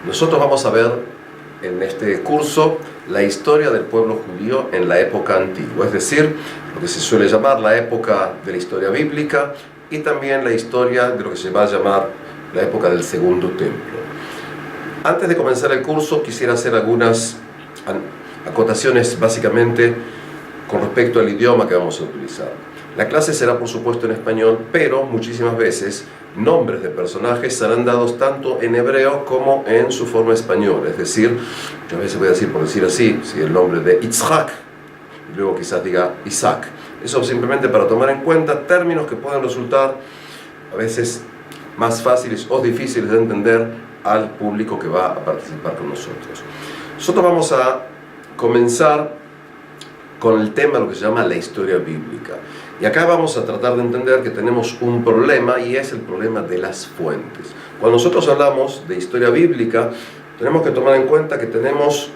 Nosotros vamos a ver en este curso la historia del pueblo judío en la época antigua, es decir, lo que se suele llamar la época de la historia bíblica y también la historia de lo que se va a llamar la época del Segundo Templo. Antes de comenzar el curso quisiera hacer algunas acotaciones básicamente con respecto al idioma que vamos a utilizar. La clase será por supuesto en español, pero muchísimas veces nombres de personajes serán dados tanto en hebreo como en su forma española. Es decir, yo a veces voy a decir, por decir así, si el nombre de Yitzhak, y luego quizás diga Isaac. Eso simplemente para tomar en cuenta términos que pueden resultar a veces más fáciles o difíciles de entender al público que va a participar con nosotros. Nosotros vamos a comenzar con el tema de lo que se llama la historia bíblica. Y acá vamos a tratar de entender que tenemos un problema, y es el problema de las fuentes. Cuando nosotros hablamos de historia bíblica, tenemos que tomar en cuenta que tenemos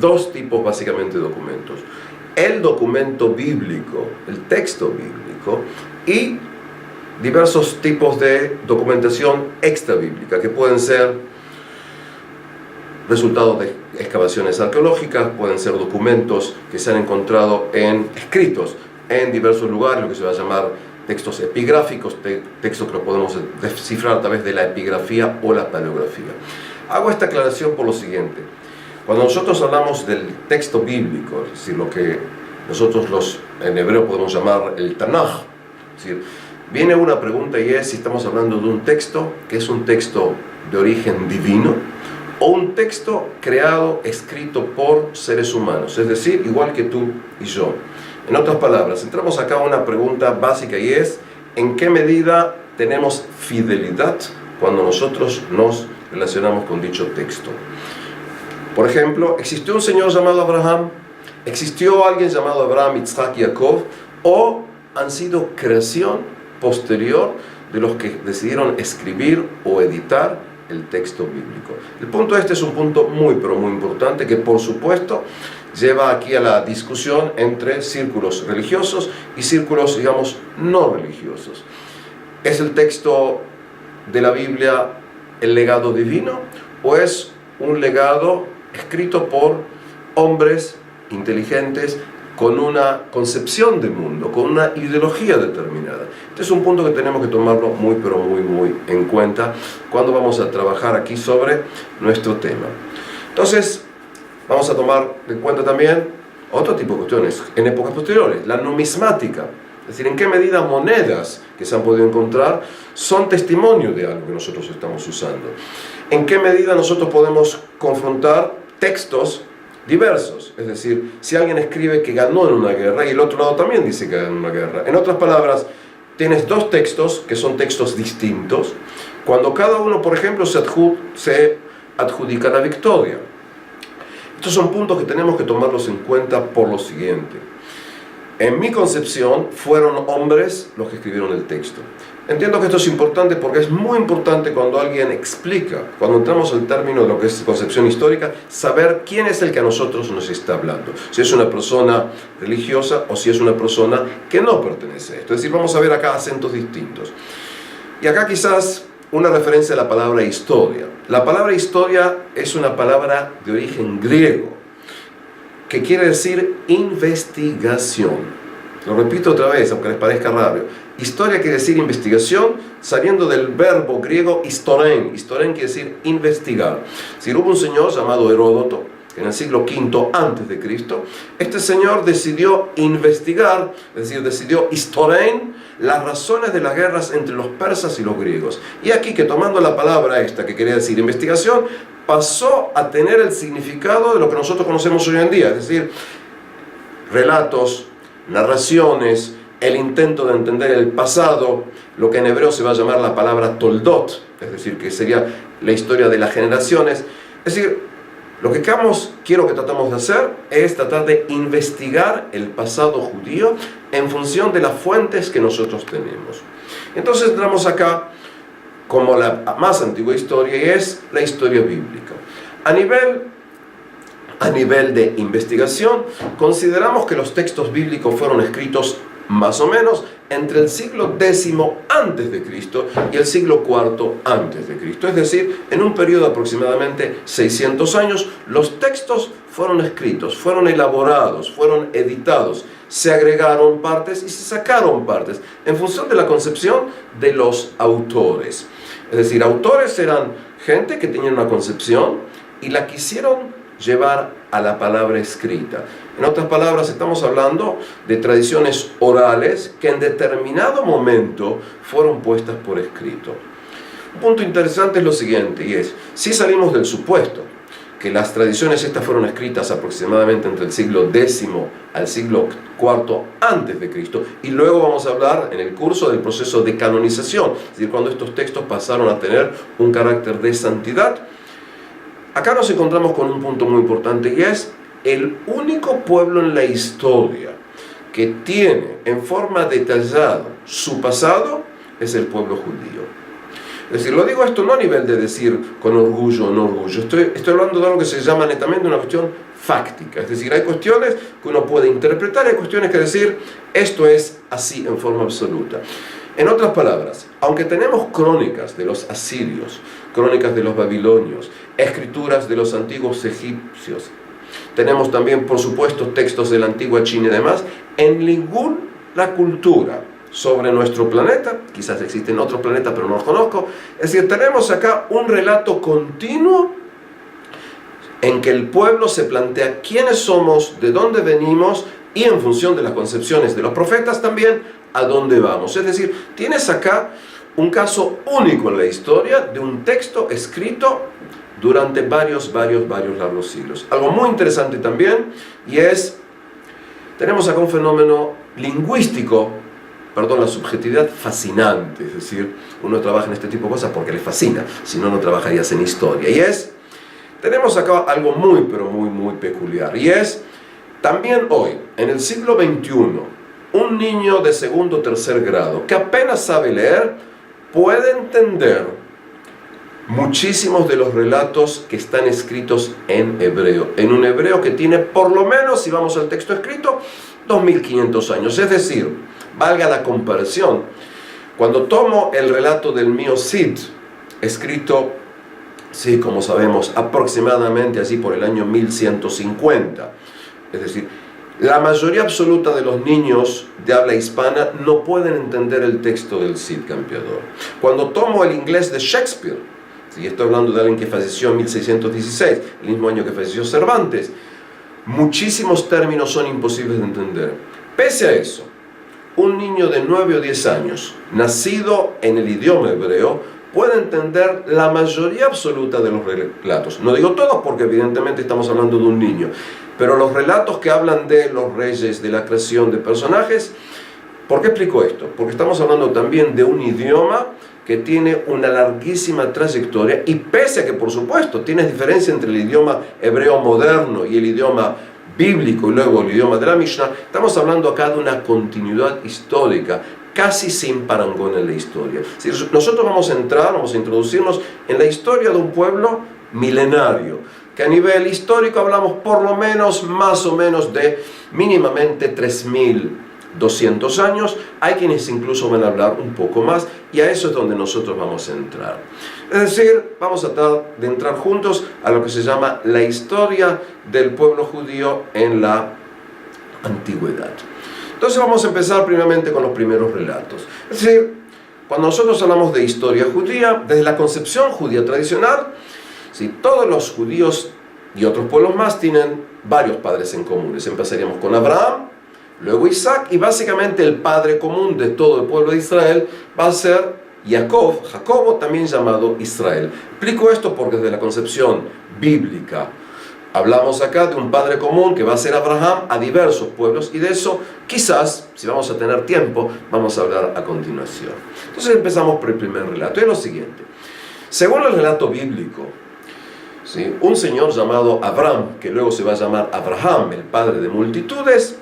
dos tipos básicamente de documentos. El documento bíblico, el texto bíblico, y diversos tipos de documentación extrabíblica, que pueden ser resultados de excavaciones arqueológicas, pueden ser documentos que se han encontrado escritos en diversos lugares, lo que se va a llamar textos epigráficos, textos que lo podemos descifrar a través de la epigrafía o la paleografía. Hago esta aclaración por lo siguiente. Cuando nosotros hablamos del texto bíblico, es decir, lo que nosotros en hebreo podemos llamar el Tanaj, es decir, viene una pregunta y es si estamos hablando de un texto que es un texto de origen divino o un texto creado, escrito por seres humanos, es decir, igual que tú y yo. En otras palabras, entramos acá a una pregunta básica y es ¿en qué medida tenemos fidelidad cuando nosotros nos relacionamos con dicho texto? Por ejemplo, ¿existió un señor llamado Abraham? ¿Existió alguien llamado Abraham, Isaac y Jacob? ¿O han sido creación posterior de los que decidieron escribir o editar el texto bíblico? El punto este es un punto muy pero muy importante que por supuesto lleva aquí a la discusión entre círculos religiosos y círculos, digamos, no religiosos. ¿Es el texto de la Biblia el legado divino o es un legado escrito por hombres inteligentes con una concepción de mundo, con una ideología determinada? Este es un punto que tenemos que tomarlo muy pero muy en cuenta cuando vamos a trabajar aquí sobre nuestro tema. Entonces, vamos a tomar en cuenta también otro tipo de cuestiones en épocas posteriores, la numismática, es decir, en qué medida monedas que se han podido encontrar son testimonio de algo que nosotros estamos usando, en qué medida nosotros podemos confrontar textos diversos, es decir, si alguien escribe que ganó en una guerra y el otro lado también dice que ganó en una guerra. En otras palabras, tienes dos textos que son textos distintos, cuando cada uno, por ejemplo, se adjudica la victoria. Estos son puntos que tenemos que tomarlos en cuenta por lo siguiente. En mi concepción, fueron hombres los que escribieron el texto. Entiendo que esto es importante porque es muy importante cuando alguien explica, cuando entramos al término de lo que es concepción histórica, saber quién es el que a nosotros nos está hablando. Si es una persona religiosa o si es una persona que no pertenece a esto. Es decir, vamos a ver acá acentos distintos. Y acá quizás una referencia a la palabra historia. La palabra historia es una palabra de origen griego que quiere decir investigación. Lo repito otra vez, aunque les parezca raro. Historia quiere decir investigación, saliendo del verbo griego historen. Historen quiere decir investigar. Si hubo un señor llamado Heródoto, en el siglo V antes de Cristo, este señor decidió investigar, es decir, decidió historen, las razones de las guerras entre los persas y los griegos. Y aquí que tomando la palabra esta, que quería decir investigación, pasó a tener el significado de lo que nosotros conocemos hoy en día, es decir, relatos, narraciones, el intento de entender el pasado, lo que en hebreo se va a llamar la palabra toldot, es decir, que sería la historia de las generaciones. Es decir, lo que quiero que tratamos de hacer es tratar de investigar el pasado judío en función de las fuentes que nosotros tenemos. Entonces entramos acá como la más antigua historia y es la historia bíblica. A nivel de investigación, consideramos que los textos bíblicos fueron escritos más o menos entre el siglo X antes de Cristo y el siglo IV antes de Cristo. Es decir, en un periodo de aproximadamente 600 años, los textos fueron escritos, fueron elaborados, fueron editados, se agregaron partes y se sacaron partes en función de la concepción de los autores. Es decir, autores eran gente que tenía una concepción y la quisieron llevar a la palabra escrita. En otras palabras, estamos hablando de tradiciones orales que en determinado momento fueron puestas por escrito. Un punto interesante es lo siguiente, y es, si salimos del supuesto que las tradiciones estas fueron escritas aproximadamente entre el siglo X al siglo IV antes de Cristo, y luego vamos a hablar en el curso del proceso de canonización, es decir, cuando estos textos pasaron a tener un carácter de santidad. Acá nos encontramos con un punto muy importante, y es el único pueblo en la historia que tiene en forma detallada su pasado es el pueblo judío. Es decir, lo digo esto no a nivel de decir con orgullo o no orgullo, estoy hablando de algo que se llama netamente una cuestión fáctica. Es decir, hay cuestiones que uno puede interpretar, hay cuestiones que decir esto es así en forma absoluta. En otras palabras, aunque tenemos crónicas de los asirios, crónicas de los babilonios, escrituras de los antiguos egipcios, tenemos también, por supuesto, textos de la antigua China y demás, en ninguna cultura sobre nuestro planeta, quizás existen otros planetas pero no los conozco, es decir, tenemos acá un relato continuo en que el pueblo se plantea quiénes somos, de dónde venimos y en función de las concepciones de los profetas también, a dónde vamos. Es decir, tienes acá un caso único en la historia de un texto escrito durante varios largos siglos. Algo muy interesante también, y es, tenemos acá un fenómeno lingüístico, la subjetividad fascinante, es decir, uno trabaja en este tipo de cosas porque le fascina, si no, no trabajarías en historia, y es, tenemos acá algo muy peculiar, y es, también hoy, en el siglo XXI, un niño de segundo o tercer grado que apenas sabe leer, puede entender muchísimos de los relatos que están escritos en hebreo, en un hebreo que tiene por lo menos, si vamos al texto escrito, 2500 años. Es decir, valga la comparación, cuando tomo el relato del mío Cid, escrito, sí, como sabemos, aproximadamente así por el año 1150, es decir, la mayoría absoluta de los niños de habla hispana no pueden entender el texto del Cid Campeador. Cuando tomo el inglés de Shakespeare, y estoy hablando de alguien que falleció en 1616, el mismo año que falleció Cervantes, muchísimos términos son imposibles de entender. Pese a eso, un niño de 9 o 10 años, nacido en el idioma hebreo, puede entender la mayoría absoluta de los relatos. No digo todos porque evidentemente estamos hablando de un niño, pero los relatos que hablan de los reyes, de la creación de personajes. ¿Por qué explico esto? Porque estamos hablando también de un idioma que tiene una larguísima trayectoria, y pese a que, por supuesto, tienes diferencia entre el idioma hebreo moderno y el idioma bíblico y luego el idioma de la Mishnah, estamos hablando acá de una continuidad histórica casi sin parangón en la historia. Si nosotros vamos a introducirnos en la historia de un pueblo milenario, que a nivel histórico hablamos por lo menos, más o menos de mínimamente 3200 años, hay quienes incluso van a hablar un poco más, y a eso es donde nosotros vamos a entrar. Es decir, vamos a tratar de entrar juntos a lo que se llama la historia del pueblo judío en la antigüedad. Entonces vamos a empezar primeramente con los primeros relatos. Es decir, cuando nosotros hablamos de historia judía, desde la concepción judía tradicional, ¿sí?, todos los judíos y otros pueblos más tienen varios padres en común. Empezaríamos con Abraham, luego Isaac, y básicamente el padre común de todo el pueblo de Israel va a ser Jacobo, también llamado Israel. Explico esto porque desde la concepción bíblica hablamos acá de un padre común que va a ser Abraham a diversos pueblos, y de eso quizás, si vamos a tener tiempo, vamos a hablar a continuación. Entonces empezamos por el primer relato, y es lo siguiente. Según el relato bíblico, ¿sí?, un señor llamado Abraham, que luego se va a llamar Abraham, el padre de multitudes,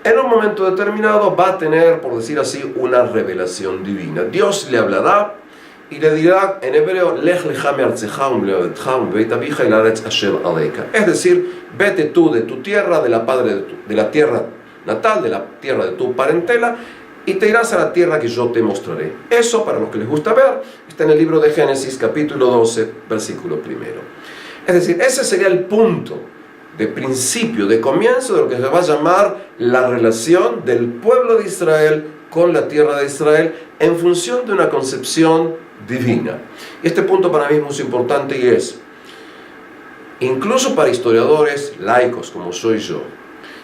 en un momento determinado va a tener, por decir así, una revelación divina. Dios le hablará y le dirá en hebreo, Lech lecha me'artzecha u'melevadecha u'mbeit avicha el haaretz asher aleika. Es decir, vete tú de tu tierra, de la tierra natal, de la tierra de tu parentela, y te irás a la tierra que yo te mostraré. Eso, para los que les gusta ver, está en el libro de Génesis, capítulo 12, versículo 1. Es decir, ese sería el punto de principio, de comienzo de lo que se va a llamar la relación del pueblo de Israel con la tierra de Israel en función de una concepción divina. Y este punto para mí es muy importante y es, incluso para historiadores laicos como soy yo,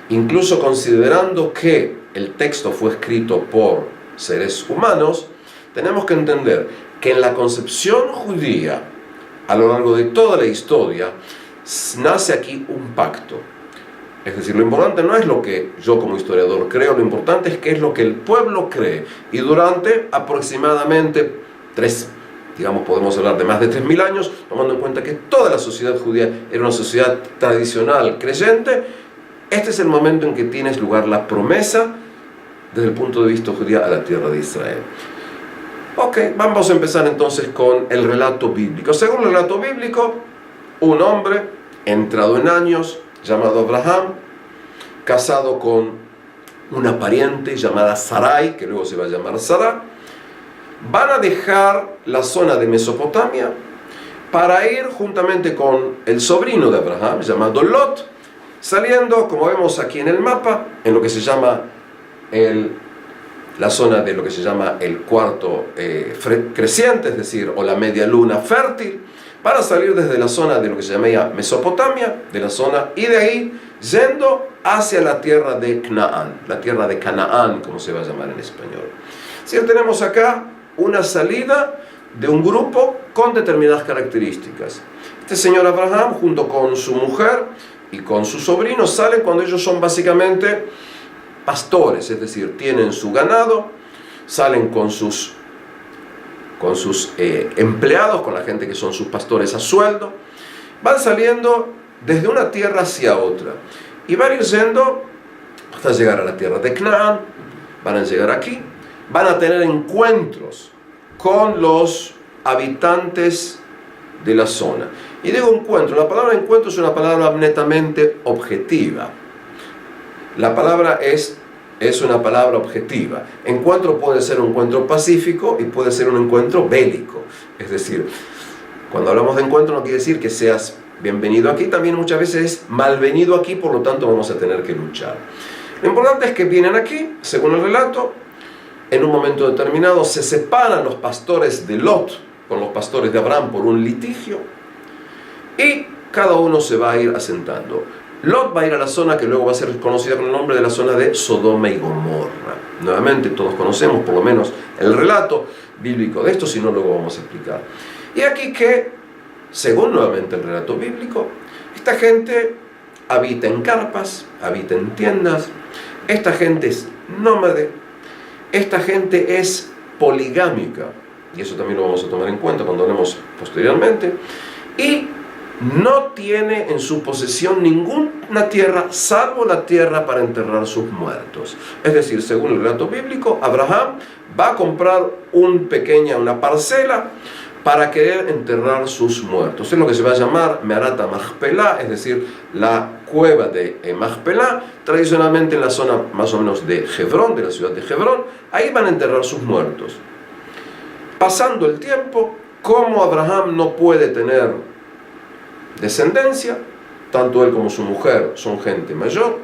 incluso considerando que el texto fue escrito por seres humanos, tenemos que entender que en la concepción judía, a lo largo de toda la historia, nace aquí un pacto. Es decir, lo importante no es lo que yo como historiador creo, lo importante es qué es lo que el pueblo cree. Y durante aproximadamente podemos hablar de más de 3.000 años, tomando en cuenta que toda la sociedad judía era una sociedad tradicional, creyente, este es el momento en que tiene lugar la promesa desde el punto de vista judío a la tierra de Israel. Ok, vamos a empezar entonces con el relato bíblico. Según el relato bíblico, un hombre entrado en años, llamado Abraham, casado con una pariente llamada Sarai, que luego se va a llamar Sara, van a dejar la zona de Mesopotamia para ir juntamente con el sobrino de Abraham, llamado Lot, saliendo, como vemos aquí en el mapa, en lo que se llama la zona de lo que se llama el cuarto creciente, es decir, o la media luna fértil, para salir desde la zona de lo que se llama Mesopotamia, de la zona, y de ahí yendo hacia la tierra de Canaán, la tierra de Canaán, como se va a llamar en español. Si tenemos acá una salida de un grupo con determinadas características. Este señor Abraham, junto con su mujer y con sus sobrinos, salen cuando ellos son básicamente pastores, es decir, tienen su ganado, salen con sus empleados, con la gente que son sus pastores a sueldo, van saliendo desde una tierra hacia otra y van a ir yendo hasta llegar a la tierra de Canaán. Van a llegar aquí, van a tener encuentros con los habitantes de la zona. Y digo encuentro, la palabra encuentro es una palabra netamente objetiva. La palabra es una palabra objetiva. Encuentro puede ser un encuentro pacífico y puede ser un encuentro bélico. Es decir, cuando hablamos de encuentro no quiere decir que seas bienvenido aquí, también muchas veces es malvenido aquí, por lo tanto vamos a tener que luchar. Lo importante es que vienen aquí, según el relato, en un momento determinado se separan los pastores de Lot con los pastores de Abraham por un litigio y cada uno se va a ir asentando. Lot va a ir a la zona que luego va a ser conocida con el nombre de la zona de Sodoma y Gomorra. Nuevamente todos conocemos por lo menos el relato bíblico de esto, si no luego vamos a explicar. Y aquí que, según nuevamente el relato bíblico, esta gente habita en carpas, habita en tiendas, esta gente es nómade, esta gente es poligámica, y eso también lo vamos a tomar en cuenta cuando hablemos posteriormente, y no tiene en su posesión ninguna tierra, salvo la tierra para enterrar sus muertos. Es decir, según el relato bíblico, Abraham va a comprar una parcela para querer enterrar sus muertos. Es lo que se va a llamar Me'arat Machpelah, es decir, la cueva de Machpelah, tradicionalmente en la zona más o menos de Hebrón, de la ciudad de Hebrón. Ahí van a enterrar sus muertos. Pasando el tiempo, como Abraham no puede tener descendencia, tanto él como su mujer son gente mayor,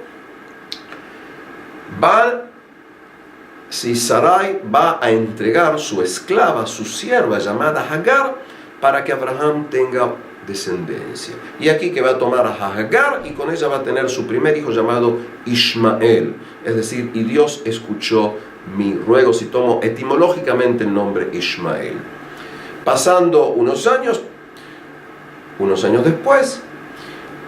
Sarai va a entregar su esclava, su sierva llamada Hagar, para que Abraham tenga descendencia. Y aquí que va a tomar a Hagar y con ella va a tener su primer hijo llamado Ismael. Es decir, y Dios escuchó mi ruego, si tomo etimológicamente el nombre Ismael. Pasando unos años después,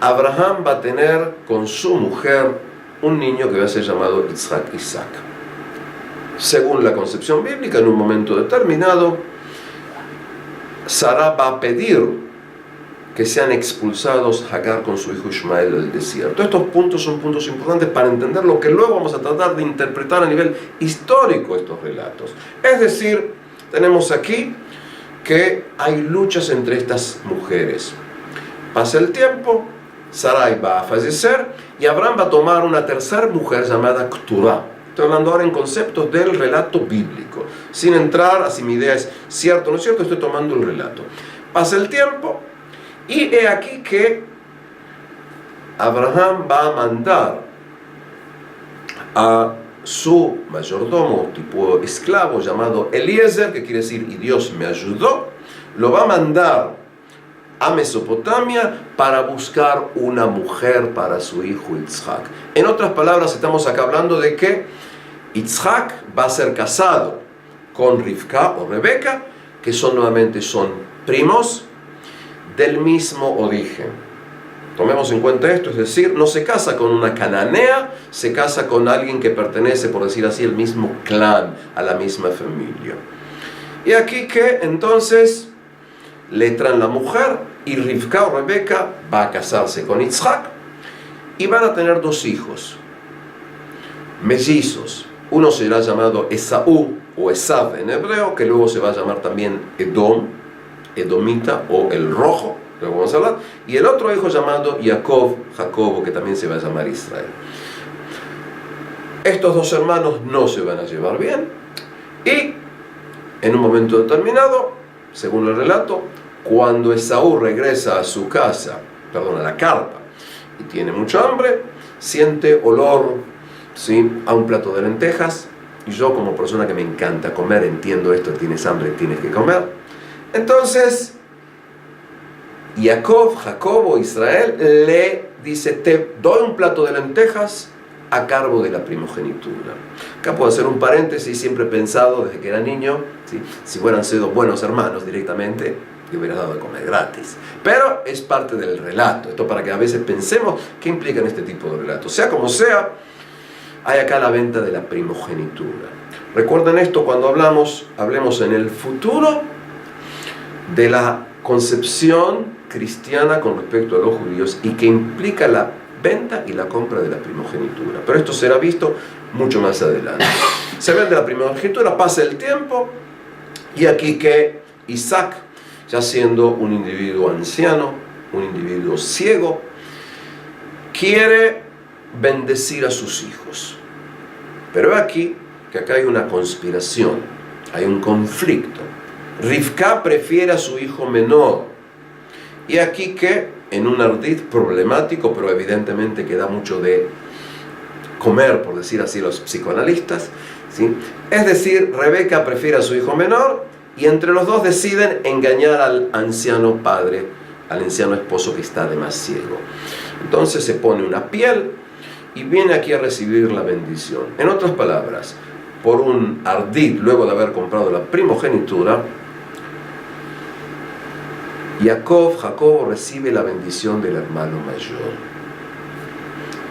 Abraham va a tener con su mujer un niño que va a ser llamado Isaac. Según la concepción bíblica, en un momento determinado, Sara va a pedir que sean expulsados Hagar con su hijo Ismael del desierto. Estos puntos son puntos importantes para entender lo que luego vamos a tratar de interpretar a nivel histórico estos relatos. Es decir, tenemos aquí que hay luchas entre estas mujeres. Pasa el tiempo, Sarai va a fallecer y Abraham va a tomar una tercera mujer llamada Keturah. Estoy hablando ahora en conceptos del relato bíblico, sin entrar a si mi idea es cierta o no es cierta, estoy tomando el relato. Pasa el tiempo y he aquí que Abraham va a mandar a su mayordomo, tipo esclavo, llamado Eliezer, que quiere decir, y Dios me ayudó, lo va a mandar a Mesopotamia para buscar una mujer para su hijo Yitzhak. En otras palabras, estamos acá hablando de que Yitzhak va a ser casado con Rivka o Rebeca, que nuevamente son primos del mismo origen. Tomemos en cuenta esto, es decir, no se casa con una cananea, se casa con alguien que pertenece, por decir así, al mismo clan, a la misma familia. Y aquí que entonces le traen la mujer y Rivka o Rebeca va a casarse con Yitzhak y van a tener 2 hijos, mellizos. Uno será llamado Esaú o Esav en hebreo, que luego se va a llamar también Edom, Edomita o el rojo, luego vamos a hablar, y el otro hijo llamado Jacobo, que también se va a llamar Israel. Estos 2 hermanos no se van a llevar bien y en un momento determinado, según el relato, cuando Esaú regresa a su casa, a la carpa, y tiene mucha hambre, siente olor, ¿sí?, a un plato de lentejas, y yo como persona que me encanta comer, entiendo esto, tienes hambre, tienes que comer. Entonces Jacobo, Israel, le dice, te doy un plato de lentejas a cargo de la primogenitura. Acá puedo hacer un paréntesis, siempre he pensado desde que era niño, ¿sí?, si hubieran sido buenos hermanos directamente, le hubieras dado de comer gratis. Pero es parte del relato, esto para que a veces pensemos qué implican este tipo de relatos. Sea como sea, hay acá la venta de la primogenitura. Recuerden esto cuando hablemos en el futuro de la concepción cristiana con respecto a los judíos y que implica la venta y la compra de la primogenitura. Pero esto será visto mucho más adelante. Se vende la primogenitura, pasa el tiempo y aquí que Isaac, ya siendo un individuo anciano, un individuo ciego, quiere bendecir a sus hijos. Pero aquí que acá hay una conspiración, hay un conflicto. Rivka prefiere a su hijo menor. Y aquí que en un ardid problemático, pero evidentemente que da mucho de comer, por decir así, los psicoanalistas, ¿sí?, es decir, Rebeca prefiere a su hijo menor y entre los dos deciden engañar al anciano padre, al anciano esposo que está además ciego. Entonces se pone una piel y viene aquí a recibir la bendición. En otras palabras, por un ardid, luego de haber comprado la primogenitura, Jacobo recibe la bendición del hermano mayor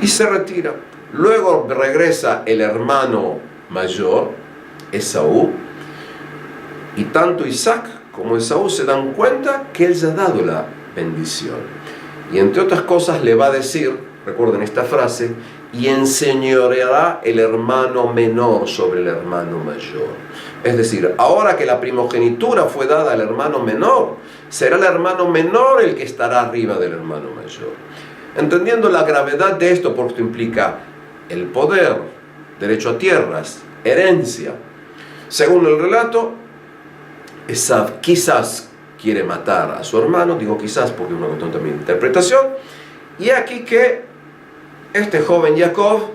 y se retira. Luego regresa el hermano mayor, Esaú, y tanto Isaac como Esaú se dan cuenta que él ya ha dado la bendición. Y entre otras cosas le va a decir, recuerden esta frase, y enseñoreará el hermano menor sobre el hermano mayor. Es decir, ahora que la primogenitura fue dada al hermano menor, será el hermano menor el que estará arriba del hermano mayor. Entendiendo la gravedad de esto, porque esto implica el poder, derecho a tierras, herencia. Según el relato, Esav quizás quiere matar a su hermano, digo quizás porque es una cuestión también de interpretación, y aquí que este joven Jacob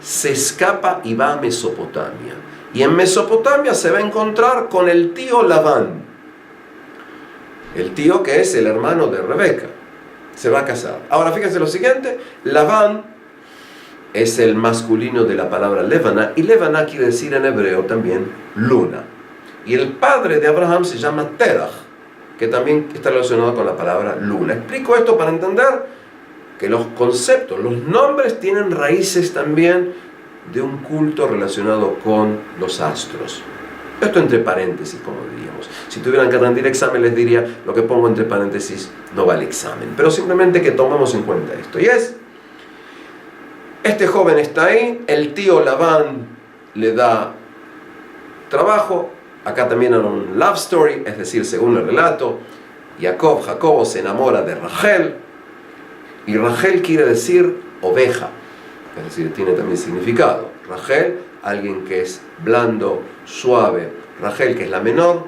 se escapa y va a Mesopotamia. Y en Mesopotamia se va a encontrar con el tío Labán, el tío que es el hermano de Rebeca. Se va a casar. Ahora fíjense lo siguiente, Labán es el masculino de la palabra Levaná, y Levaná quiere decir en hebreo también luna. Y el padre de Abraham se llama Terach, que también está relacionado con la palabra luna. Explico esto para entender que los conceptos, los nombres tienen raíces también de un culto relacionado con los astros. Esto entre paréntesis, como diríamos. Si tuvieran que rendir examen, les diría, lo que pongo entre paréntesis no vale examen. Pero simplemente que tomemos en cuenta esto. Y es, este joven está ahí, el tío Labán le da trabajo. Acá también hay un love story, es decir, según el relato, Jacobo se enamora de Rachel, y Rachel quiere decir oveja, es decir, tiene también significado. Rachel alguien que es blando, suave. Rachel, que es la menor,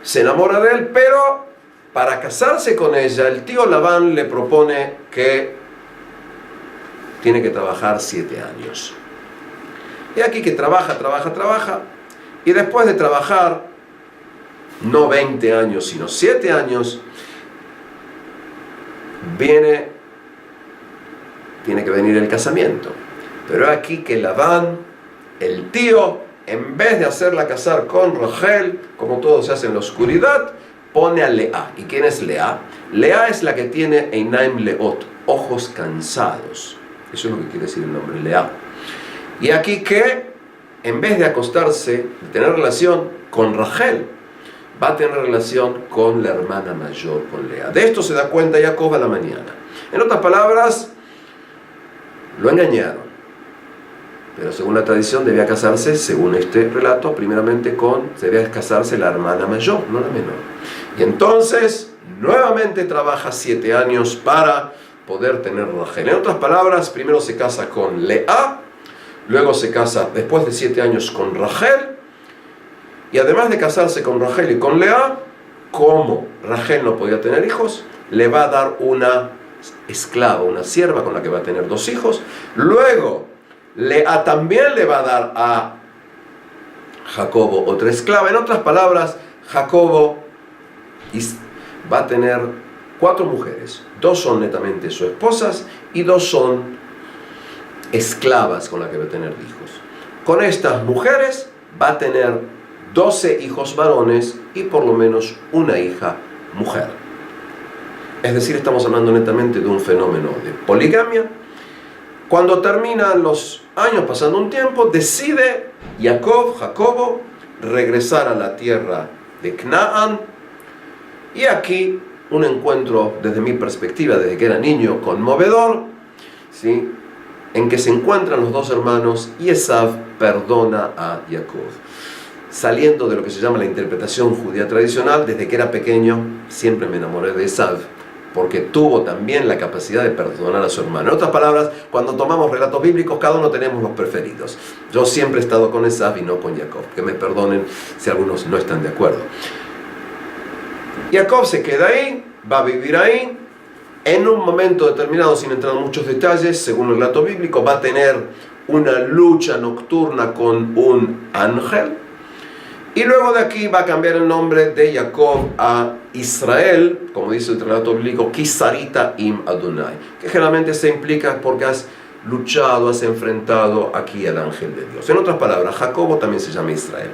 se enamora de él, pero para casarse con ella, el tío Labán le propone que tiene que trabajar 7 años. Y aquí que trabaja, y después de trabajar, no 20 años, sino 7 años, tiene que venir el casamiento. Pero aquí que Labán, el tío, en vez de hacerla casar con Rachel, como todo se hace en la oscuridad, pone a Lea. ¿Y quién es Lea? Lea es la que tiene Einaim Leot, ojos cansados. Eso es lo que quiere decir el nombre, Lea. Y aquí que, en vez de acostarse, de tener relación con Rachel, va a tener relación con la hermana mayor, con Lea. De esto se da cuenta Jacob a la mañana. En otras palabras, lo engañaron. Pero según la tradición debía casarse, según este relato, primeramente debía casarse la hermana mayor, no la menor. Y entonces, nuevamente trabaja 7 años para poder tener Rachel. En otras palabras, primero se casa con Lea, luego se casa después de 7 años con Rachel, y además de casarse con Rachel y con Lea, como Rachel no podía tener hijos, le va a dar una esclava, una sierva con la que va a tener 2 hijos. Luego, Lea también le va a dar a Jacobo otra esclava. En otras palabras, Jacobo va a tener 4 mujeres. 2 son netamente sus esposas y 2 son esclavas con las que va a tener hijos. Con estas mujeres va a tener 12 hijos varones y por lo menos una hija mujer. Es decir, estamos hablando netamente de un fenómeno de poligamia. Cuando terminan los años, pasando un tiempo, decide Jacobo, regresar a la tierra de Canaán. Y aquí un encuentro, desde mi perspectiva, desde que era niño, conmovedor, ¿sí?, en que se encuentran los 2 hermanos y Esav perdona a Jacob. Saliendo de lo que se llama la interpretación judía tradicional, desde que era pequeño siempre me enamoré de Esav, porque tuvo también la capacidad de perdonar a su hermano. En otras palabras, cuando tomamos relatos bíblicos, cada uno tenemos los preferidos. Yo siempre he estado con Esav y no con Jacob. Que me perdonen si algunos no están de acuerdo. Jacob se queda ahí, va a vivir ahí. En un momento determinado, sin entrar en muchos detalles, según el relato bíblico, va a tener una lucha nocturna con un ángel. Y luego de aquí va a cambiar el nombre de Jacob a Israel, como dice el relato bíblico, Kisarita im Adonai, que generalmente se implica porque has luchado, has enfrentado aquí al ángel de Dios. En otras palabras, Jacobo también se llama Israel.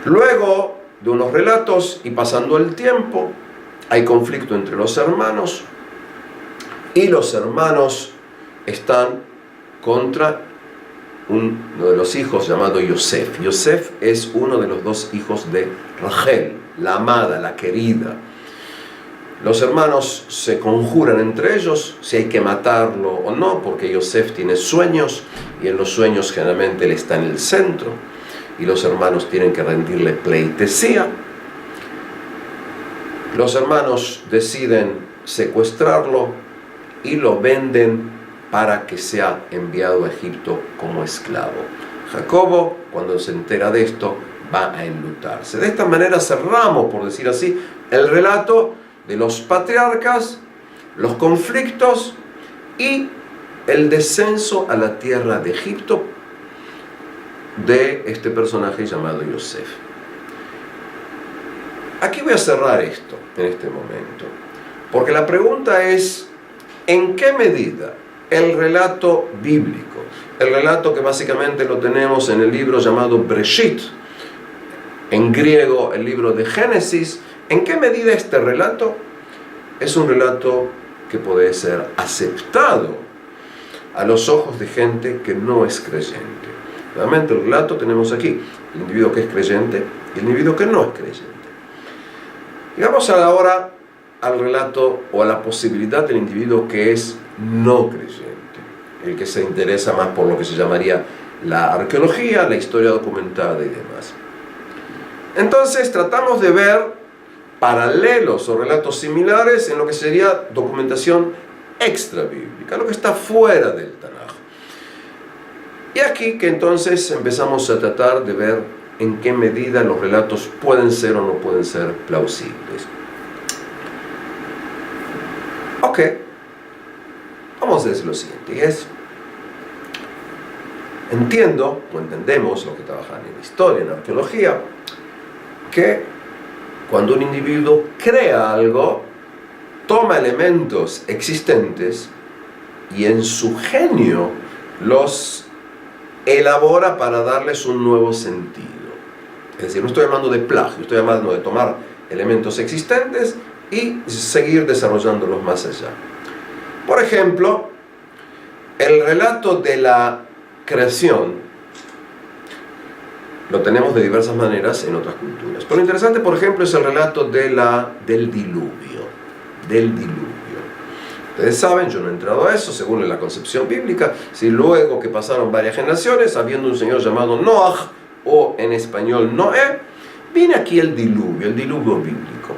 Luego de unos relatos y pasando el tiempo, hay conflicto entre los hermanos y los hermanos están contra uno de los hijos llamado Yosef. Yosef es uno de los 2 hijos de Rachel, la amada, la querida. Los hermanos se conjuran entre ellos si hay que matarlo o no, porque Yosef tiene sueños y en los sueños generalmente él está en el centro y los hermanos tienen que rendirle pleitesía. Los hermanos deciden secuestrarlo y lo venden para que sea enviado a Egipto como esclavo. Jacobo, cuando se entera de esto, va a enlutarse. De esta manera cerramos, por decir así, el relato de los patriarcas, los conflictos y el descenso a la tierra de Egipto de este personaje llamado Yosef. Aquí voy a cerrar esto en este momento, porque la pregunta es: ¿en qué medida el relato bíblico, el relato que básicamente lo tenemos en el libro llamado Breshit, en griego el libro de Génesis, en qué medida este relato es un relato que puede ser aceptado a los ojos de gente que no es creyente? Realmente el relato tenemos aquí el individuo que es creyente y el individuo que no es creyente. Y vamos ahora al relato o a la posibilidad del individuo que es no creyente, el que se interesa más por lo que se llamaría la arqueología, la historia documentada y demás. Entonces tratamos de ver paralelos o relatos similares en lo que sería documentación extra bíblica, lo que está fuera del Tanaj. Y aquí que entonces empezamos a tratar de ver en qué medida los relatos pueden ser o no pueden ser plausibles. Ok, vamos a decir lo siguiente, y es, entiendo, o entendemos los que trabajan en historia, en arqueología, que cuando un individuo crea algo, toma elementos existentes y en su genio los elabora para darles un nuevo sentido. Es decir, no estoy hablando de plagio, estoy hablando de tomar elementos existentes y seguir desarrollándolos más allá. Por ejemplo, el relato de la creación lo tenemos de diversas maneras en otras culturas. Pero lo interesante, por ejemplo, es el relato del diluvio. Ustedes saben, yo no he entrado a eso, según la concepción bíblica, si luego que pasaron varias generaciones, habiendo un señor llamado Noah, o en español Noé, viene aquí el diluvio bíblico.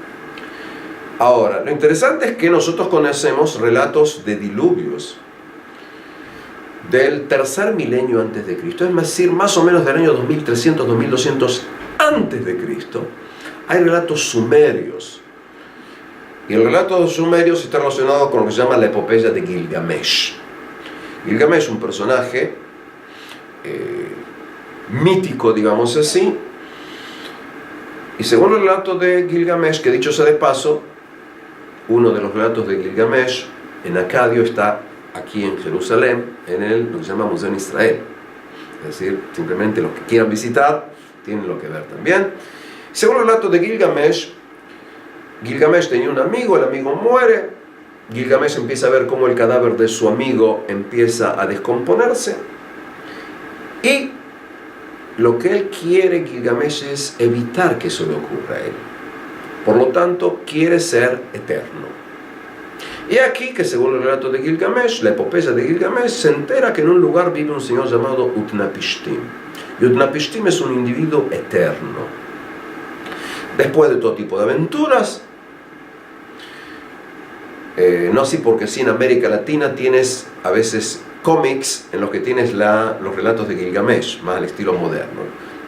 Ahora, lo interesante es que nosotros conocemos relatos de diluvios del tercer milenio antes de Cristo, es decir, más o menos del año 2300, 2200 antes de Cristo. Hay relatos sumerios. Y el relato de los sumerios está relacionado con lo que se llama la epopeya de Gilgamesh. Gilgamesh es un personaje mítico, digamos así. Y según el relato de Gilgamesh, que dicho sea de paso, uno de los relatos de Gilgamesh en acadio está aquí en Jerusalén, en lo que se llama Museo en Israel. Es decir, simplemente los que quieran visitar tienen lo que ver también. Según el relato de Gilgamesh, Gilgamesh tenía un amigo, el amigo muere, Gilgamesh empieza a ver cómo el cadáver de su amigo empieza a descomponerse, y lo que él quiere, Gilgamesh, es evitar que eso le ocurra a él. Por lo tanto, quiere ser eterno. Y aquí que según el relato de Gilgamesh, la epopeya de Gilgamesh, se entera que en un lugar vive un señor llamado Utnapishtim. Y Utnapishtim es un individuo eterno. Después de todo tipo de aventuras, no así porque sí, en América Latina tienes a veces cómics en los que tienes los relatos de Gilgamesh, más al estilo moderno.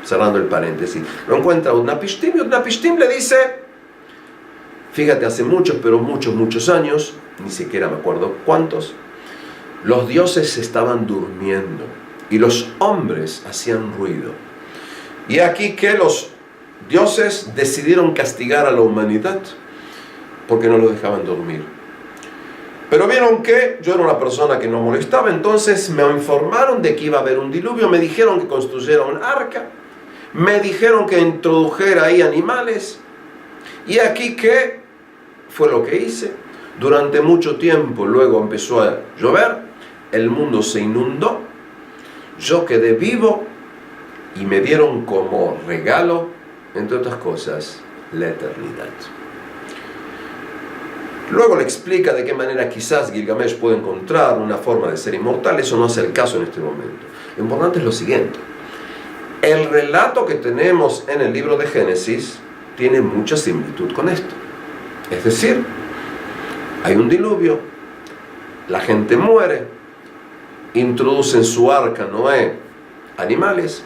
Cerrando el paréntesis, lo encuentra Utnapishtim y Utnapishtim le dice, fíjate, hace muchos años, ni siquiera me acuerdo cuántos, los dioses estaban durmiendo y los hombres hacían ruido. Y aquí que los dioses decidieron castigar a la humanidad porque no los dejaban dormir. Pero vieron que yo era una persona que no molestaba, entonces me informaron de que iba a haber un diluvio, me dijeron que construyera un arca, me dijeron que introdujera ahí animales, y aquí que fue lo que hice. Durante mucho tiempo luego empezó a llover, el mundo se inundó, yo quedé vivo y me dieron como regalo, entre otras cosas, la eternidad. Luego le explica de qué manera quizás Gilgamesh puede encontrar una forma de ser inmortal. Eso no es el caso en este momento. Lo importante es lo siguiente. El relato que tenemos en el libro de Génesis tiene mucha similitud con esto. Es decir, hay un diluvio, la gente muere, introduce en su arca Noé animales,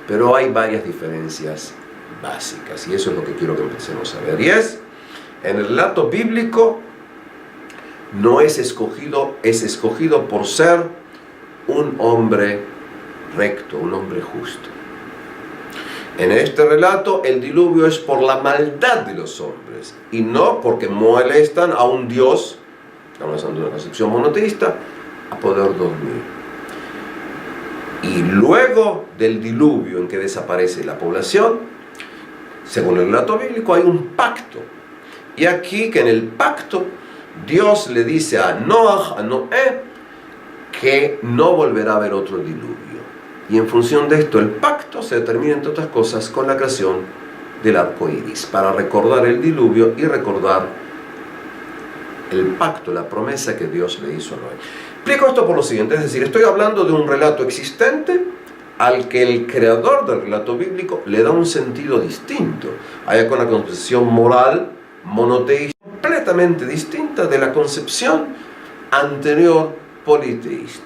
pero hay varias diferencias básicas, y eso es lo que quiero que empecemos a ver. Y es, en el relato bíblico, no es escogido por ser un hombre recto, un hombre justo. En este relato, el diluvio es por la maldad de los hombres, y no porque molestan a un Dios, estamos hablando de una concepción monoteísta, a poder dormir. Y luego del diluvio en que desaparece la población, según el relato bíblico, hay un pacto. Y aquí que en el pacto Dios le dice a Noé, que no volverá a haber otro diluvio. Y en función de esto, el pacto se determina, entre otras cosas, con la creación del arco iris, para recordar el diluvio y recordar el pacto, la promesa que Dios le hizo a Noé. Explico esto por lo siguiente, es decir, estoy hablando de un relato existente al que el creador del relato bíblico le da un sentido distinto. Hay una concepción moral monoteísta completamente distinta de la concepción anterior politeísta.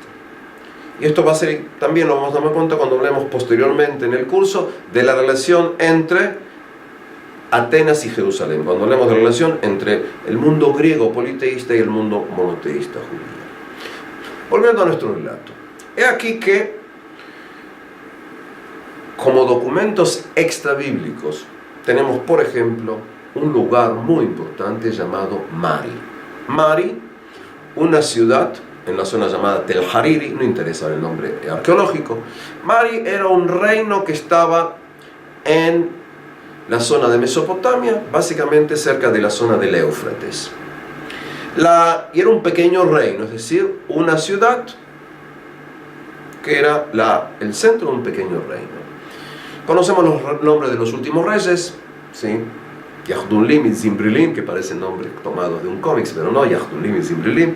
Y esto va a ser, también lo vamos a dar cuenta cuando hablemos posteriormente en el curso, de la relación entre Atenas y Jerusalén, cuando hablemos de la relación entre el mundo griego politeísta y el mundo monoteísta judío. Volviendo a nuestro relato, he aquí que, como documentos extrabíblicos, tenemos, por ejemplo, un lugar muy importante llamado Mari. Mari, una ciudad en la zona llamada Tel Hariri, no interesa el nombre arqueológico. Mari era un reino que estaba en la zona de Mesopotamia, básicamente cerca de la zona del Éufrates. Y era un pequeño reino, es decir, una ciudad que era el centro de un pequeño reino. Conocemos los nombres de los últimos reyes, ¿sí? Yahdunlim y Zimbrilim, que parecen nombres tomados de un cómic, pero no, Yahdunlim y Zimbrilim.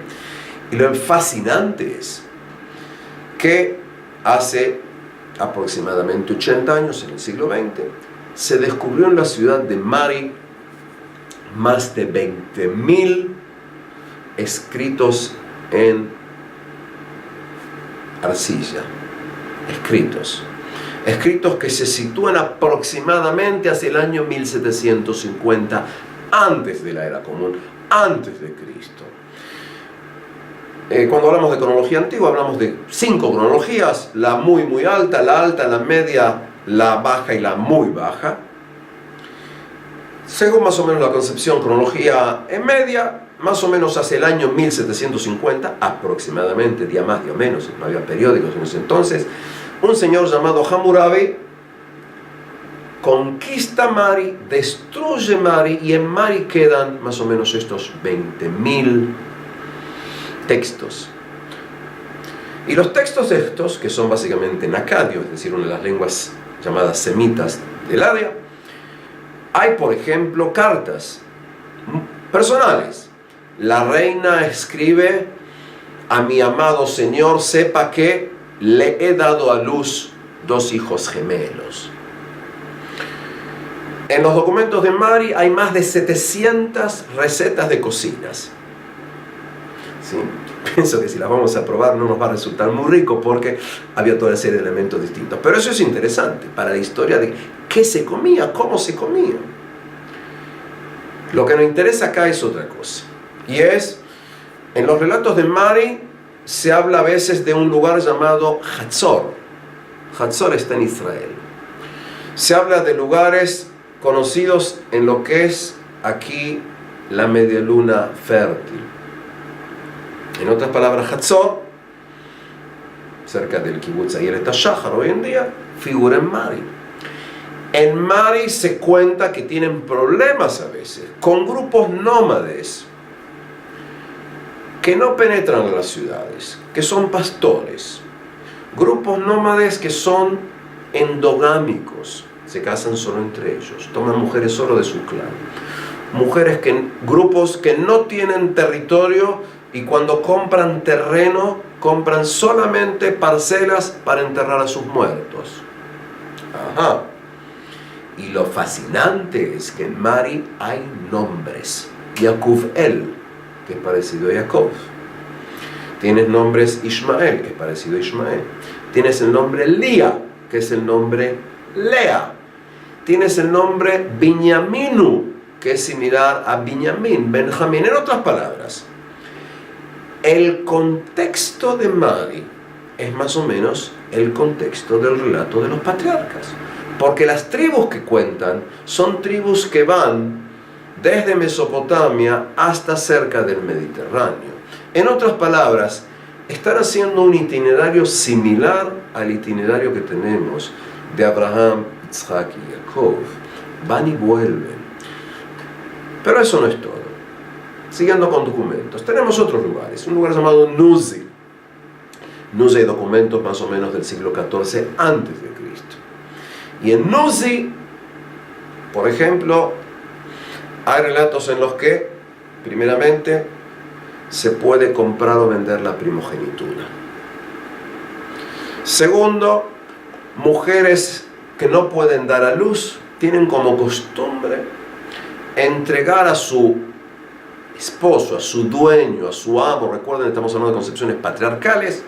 Y lo fascinante es que hace aproximadamente 80 años, en el siglo XX, se descubrió en la ciudad de Mari más de 20.000 escritos en arcilla. Escritos que se sitúan aproximadamente hacia el año 1750, antes de la era común, antes de Cristo. Cuando hablamos de cronología antigua, hablamos de 5 cronologías: la muy alta, la media, la baja y la muy baja. Según más o menos la concepción, cronología en media, más o menos hacia el año 1750, aproximadamente, día más, día menos, no había periódicos en ese entonces, un señor llamado Hammurabi conquista Mari, destruye Mari, y en Mari quedan más o menos estos 20.000 textos. Y los textos estos, que son básicamente en acadio, es decir, una de las lenguas llamadas semitas del área, hay, por ejemplo, cartas personales. La reina escribe: a mi amado señor, sepa que le he dado a luz 2 hijos gemelos. En los documentos de Mari hay más de 700 recetas de cocinas. ¿Sí? Pienso que si las vamos a probar no nos va a resultar muy rico, porque había toda una serie de elementos distintos. Pero eso es interesante para la historia de qué se comía, cómo se comía. Lo que nos interesa acá es otra cosa. Y es, en los relatos de Mari se habla a veces de un lugar llamado Hatzor. Hatzor está en Israel. Se habla de lugares conocidos en lo que es aquí la media luna fértil. En otras palabras, Hatzor, cerca del Kibbutz Ayelet HaShahar hoy en día, figura en Mari. En Mari se cuenta que tienen problemas a veces con grupos nómades que no penetran en las ciudades, que son pastores. Grupos nómades que son endogámicos, se casan solo entre ellos, toman mujeres solo de su clan. Grupos que no tienen territorio, y cuando compran terreno, compran solamente parcelas para enterrar a sus muertos. Ajá. Y lo fascinante es que en Mari hay nombres. Yaakov El, que es parecido a Jacob. Tienes nombres Ismael, que es parecido a Ismael. Tienes el nombre Lía, que es el nombre Lea. Tienes el nombre Binyaminu, que es similar a Binyamin, Benjamín. En otras palabras, el contexto de Mari es más o menos el contexto del relato de los patriarcas. Porque las tribus que cuentan son tribus que van desde Mesopotamia hasta cerca del Mediterráneo. En otras palabras, están haciendo un itinerario similar al itinerario que tenemos de Abraham, Isaac y Jacob. Van y vuelven. Pero eso no es todo. Siguiendo con documentos, tenemos otros lugares. Un lugar llamado Nuzi. Nuzi hay documentos más o menos del siglo XIV antes de Cristo. Y en Nuzi, por ejemplo, hay relatos en los que, primeramente, se puede comprar o vender la primogenitura. Segundo, mujeres que no pueden dar a luz tienen como costumbre entregar a su esposo, a su dueño, a su amo. Recuerden, estamos hablando de concepciones patriarcales.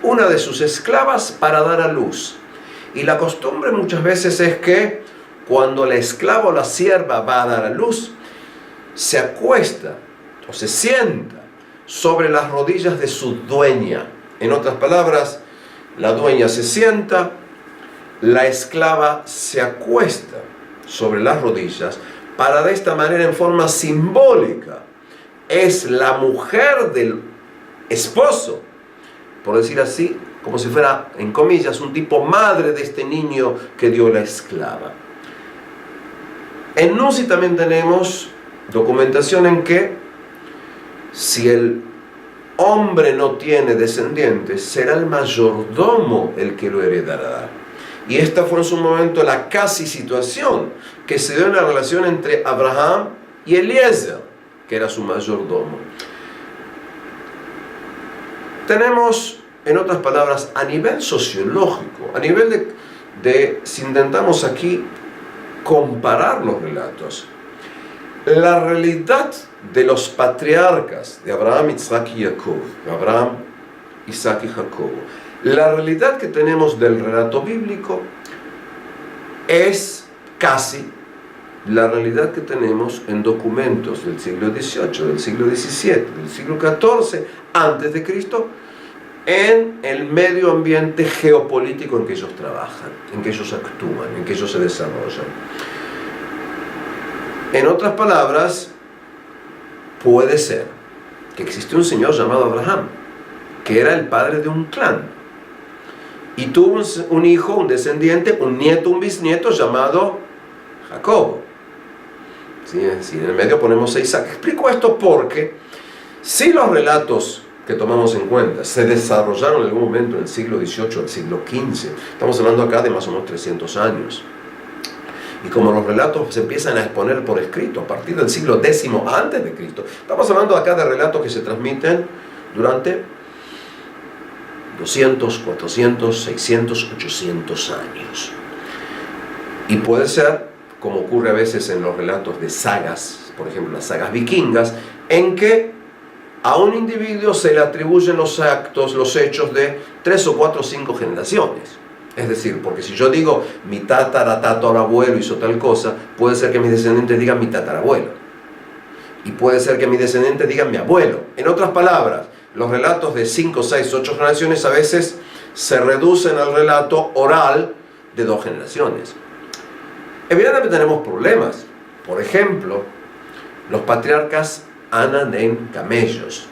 una de sus esclavas para dar a luz. Y la costumbre muchas veces es que cuando la esclava o la sierva va a dar a luz, se acuesta o se sienta sobre las rodillas de su dueña. En otras palabras, la dueña se sienta, la esclava se acuesta sobre las rodillas para de esta manera, en forma simbólica, es la mujer del esposo, por decir así, como si fuera, en comillas, un tipo madre de este niño que dio la esclava. En Nunzi también tenemos documentación en que si el hombre no tiene descendientes, será el mayordomo el que lo heredará. Y esta fue en su momento la casi situación que se dio en la relación entre Abraham y Eliezer, que era su mayordomo. Tenemos, en otras palabras, a nivel sociológico, a nivel de si intentamos aquí comparar los relatos, la realidad de los patriarcas de Abraham, Isaac y Jacob, Abraham, Isaac y Jacob, la realidad que tenemos del relato bíblico es casi la realidad que tenemos en documentos del siglo XVIII, del siglo XVII, del siglo XIV, antes de Cristo, en el medio ambiente geopolítico en que ellos trabajan, en que ellos actúan, en que ellos se desarrollan. En otras palabras, puede ser que existió un señor llamado Abraham, que era el padre de un clan, y tuvo un hijo, un descendiente, un nieto, un bisnieto llamado Jacob. ¿Sí? Es decir, en el medio ponemos a Isaac. Explico esto porque si los relatos que tomamos en cuenta se desarrollaron en algún momento en el siglo XVIII, el siglo XV, estamos hablando acá de más o menos 300 años. Y como los relatos se empiezan a exponer por escrito a partir del siglo X antes de Cristo, estamos hablando acá de relatos que se transmiten durante 200, 400, 600, 800 años. Y puede ser, como ocurre a veces en los relatos de sagas, por ejemplo las sagas vikingas, en que a un individuo se le atribuyen los actos, los hechos de 3 o 4 o 5 generaciones. Es decir, porque si yo digo mi tatarabuelo hizo tal cosa, puede ser que mis descendientes digan mi tatarabuelo. Y puede ser que mis descendientes digan mi abuelo. En otras palabras, los relatos de 5, 6, 8 generaciones a veces se reducen al relato oral de 2 generaciones. Evidentemente tenemos problemas. Por ejemplo, los patriarcas andan en camellos.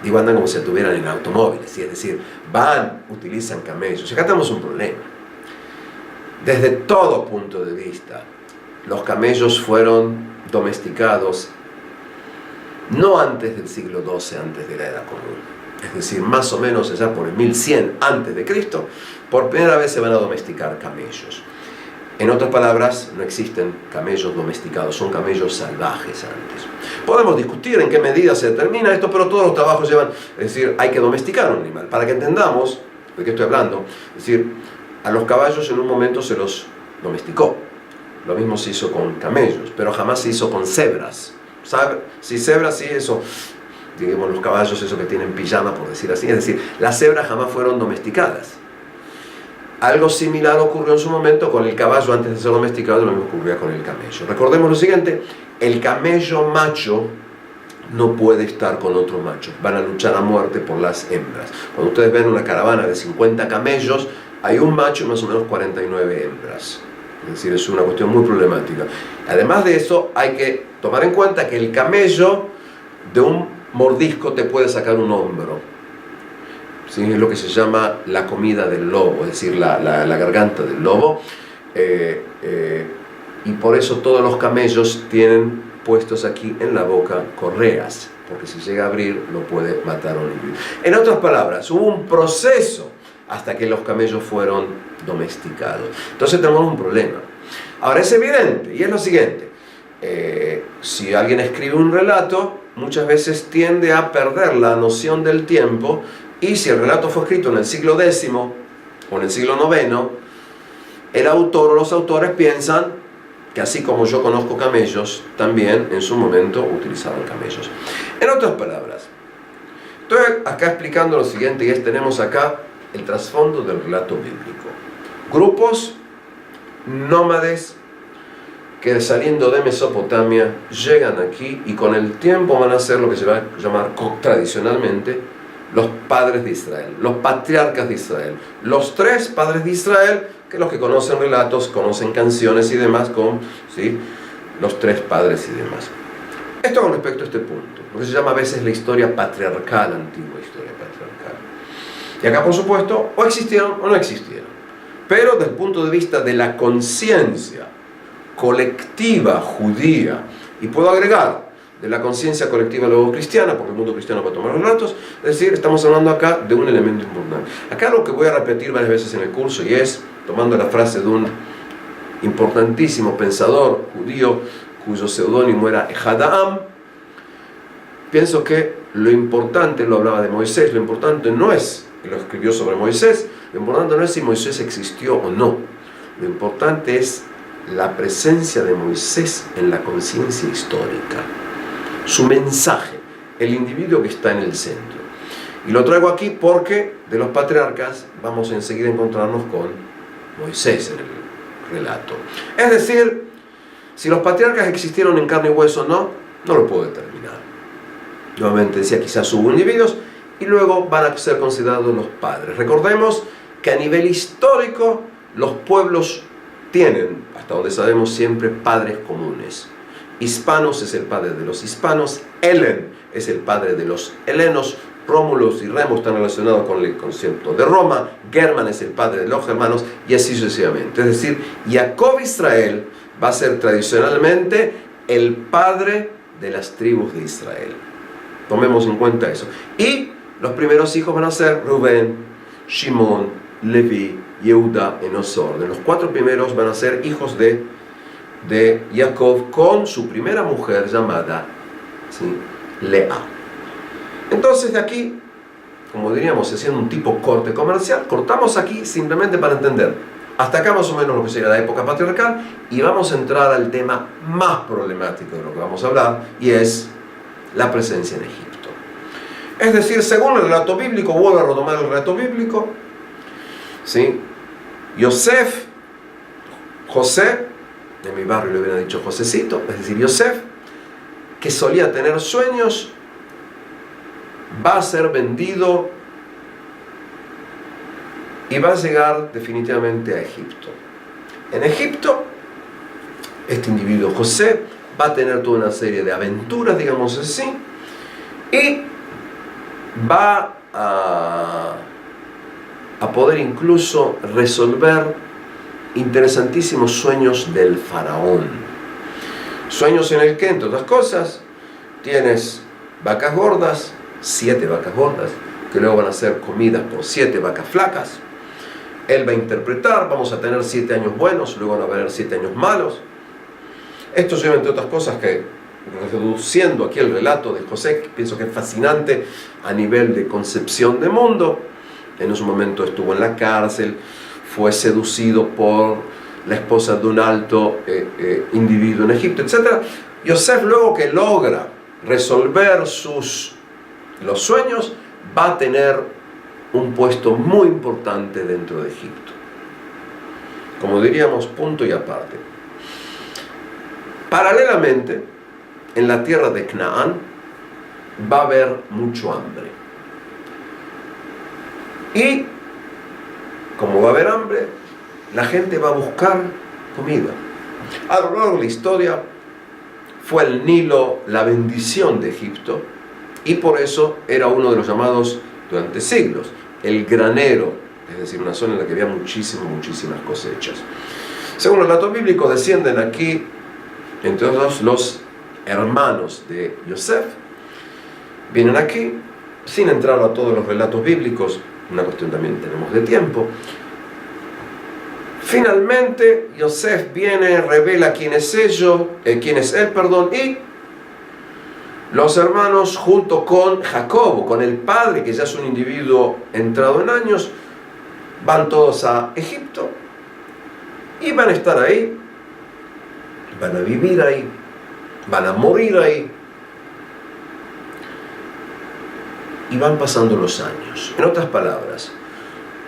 Digo, andan como si estuvieran en automóviles, ¿sí? Es decir, utilizan camellos. Y acá tenemos un problema. Desde todo punto de vista, los camellos fueron domesticados no antes del siglo XII, antes de la Era Común. Es decir, más o menos allá por el 1100 antes de Cristo, por primera vez se van a domesticar camellos. En otras palabras, no existen camellos domesticados, son camellos salvajes antes. Podemos discutir en qué medida se determina esto, pero todos los trabajos llevan, es decir, hay que domesticar un animal. Para que entendamos de qué estoy hablando, es decir, a los caballos en un momento se los domesticó. Lo mismo se hizo con camellos, pero jamás se hizo con cebras. ¿Sabe? Si cebras, sí, eso, digamos, los caballos, eso que tienen pijama, por decir así. Es decir, las cebras jamás fueron domesticadas. Algo similar ocurrió en su momento con el caballo antes de ser domesticado, lo mismo ocurría con el camello. Recordemos lo siguiente, el camello macho no puede estar con otro macho, van a luchar a muerte por las hembras. Cuando ustedes ven una caravana de 50 camellos, hay un macho y más o menos 49 hembras. Es decir, es una cuestión muy problemática. Además de eso, hay que tomar en cuenta que el camello de un mordisco te puede sacar un hombro. ¿Sí? Es lo que se llama la comida del lobo, es decir, la garganta del lobo. Y por eso todos los camellos tienen puestos aquí en la boca correas, porque si llega a abrir lo puede matar a un individuo. En otras palabras, hubo un proceso hasta que los camellos fueron domesticados. Entonces tenemos un problema. Ahora es evidente, y es lo siguiente, si alguien escribe un relato, muchas veces tiende a perder la noción del tiempo. Y si el relato fue escrito en el siglo X o en el siglo IX, el autor o los autores piensan que así como yo conozco camellos, también en su momento utilizaban camellos. En otras palabras, Estoy acá explicando lo siguiente, y es, tenemos acá el trasfondo del relato bíblico. Grupos nómades que saliendo de Mesopotamia llegan aquí y con el tiempo van a ser lo que se va a llamar tradicionalmente los padres de Israel, los patriarcas de Israel. Los tres padres de Israel, que los que conocen relatos, conocen canciones y demás, con ¿sí? los tres padres y demás. Esto con respecto a este punto, lo que se llama a veces la historia patriarcal, antigua historia patriarcal. Y acá, por supuesto, o existieron o no existieron. Pero desde el punto de vista de la conciencia colectiva judía, y puedo agregar de la conciencia colectiva luego cristiana, porque el mundo cristiano va a tomar los relatos, es decir, estamos hablando acá de un elemento importante. Acá lo que voy a repetir varias veces en el curso, y es, tomando la frase de un importantísimo pensador judío, cuyo seudónimo era Ehad, pienso que lo importante, lo hablaba de Moisés, lo importante no es, él lo escribió sobre Moisés, lo importante no es si Moisés existió o no, lo importante es la presencia de Moisés en la conciencia histórica, su mensaje, el individuo que está en el centro. Y lo traigo aquí porque de los patriarcas vamos a enseguida a encontrarnos con Moisés en el relato. Es decir, si los patriarcas existieron en carne y hueso o no, no lo puedo determinar. Nuevamente decía, quizás hubo individuos y luego van a ser considerados los padres. Recordemos que a nivel histórico los pueblos tienen, hasta donde sabemos, siempre padres comunes. Hispanos es el padre de los hispanos, Helen es el padre de los helenos, Rómulo y Remo están relacionados con el concepto de Roma, Germán es el padre de los germanos, y así sucesivamente. Es decir, Jacob Israel va a ser tradicionalmente el padre de las tribus de Israel. Tomemos en cuenta eso. Y los primeros hijos van a ser Rubén, Shimón, Leví, Yehuda, en ese orden. Los cuatro primeros van a ser hijos de Jacob con su primera mujer llamada ¿sí? Lea. Entonces de aquí, como diríamos, haciendo un tipo corte comercial, cortamos aquí simplemente para entender. Hasta acá más o menos lo que sería la época patriarcal, y vamos a entrar al tema más problemático de lo que vamos a hablar, y es la presencia en Egipto. Es decir, según el relato bíblico, vuelvo a retomar el relato bíblico, ¿sí? José, en mi barrio le hubiera dicho Josecito, es decir, Yosef, que solía tener sueños, va a ser vendido y va a llegar definitivamente a Egipto. En Egipto, este individuo José va a tener toda una serie de aventuras, digamos así, y va a poder incluso resolver interesantísimos sueños del faraón. Sueños en el que, entre otras cosas, tienes vacas gordas, 7 vacas gordas, que luego van a ser comidas por 7 vacas flacas. Él va a interpretar, vamos a tener 7 años buenos, luego van a haber 7 años malos. Esto lleva, entre otras cosas, que reduciendo aquí el relato de José, que pienso que es fascinante a nivel de concepción de mundo. En su momento estuvo en la cárcel, fue seducido por la esposa de un alto individuo en Egipto, etc. Yosef, luego que logra resolver los sueños, va a tener un puesto muy importante dentro de Egipto. Como diríamos, punto y aparte. Paralelamente, en la tierra de Canaán va a haber mucho hambre. Y como va a haber hambre, la gente va a buscar comida. A lo largo de la historia fue el Nilo la bendición de Egipto, y por eso era uno de los llamados durante siglos el granero, es decir, una zona en la que había muchísimas cosechas. Según el relato bíblico, descienden aquí, entre otros, los hermanos de Yosef, vienen aquí, sin entrar a todos los relatos bíblicos, una cuestión también tenemos de tiempo. Finalmente, Yosef viene, revela quién es él, y los hermanos, junto con Jacobo, con el padre, que ya es un individuo entrado en años, van todos a Egipto y van a estar ahí, van a vivir ahí, van a morir ahí. y van pasando los años. En otras palabras,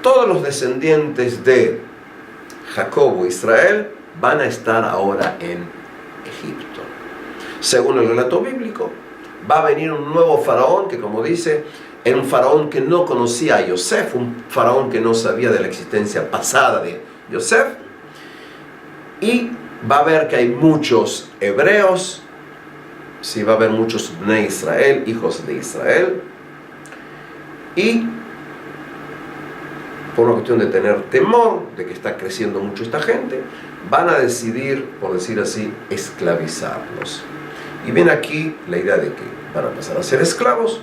todos los descendientes de Jacobo e Israel van a estar ahora en Egipto. Según el relato bíblico, va a venir un nuevo faraón que, como dice, era un faraón que no conocía a Yosef, un faraón que no sabía de la existencia pasada de Yosef, y va a ver que hay muchos hebreos, sí, va a haber muchos Bnei Israel, hijos de Israel, y por una cuestión de tener temor de que está creciendo mucho esta gente, van a decidir, por decir así, esclavizarlos. Y viene aquí la idea de que van a pasar a ser esclavos.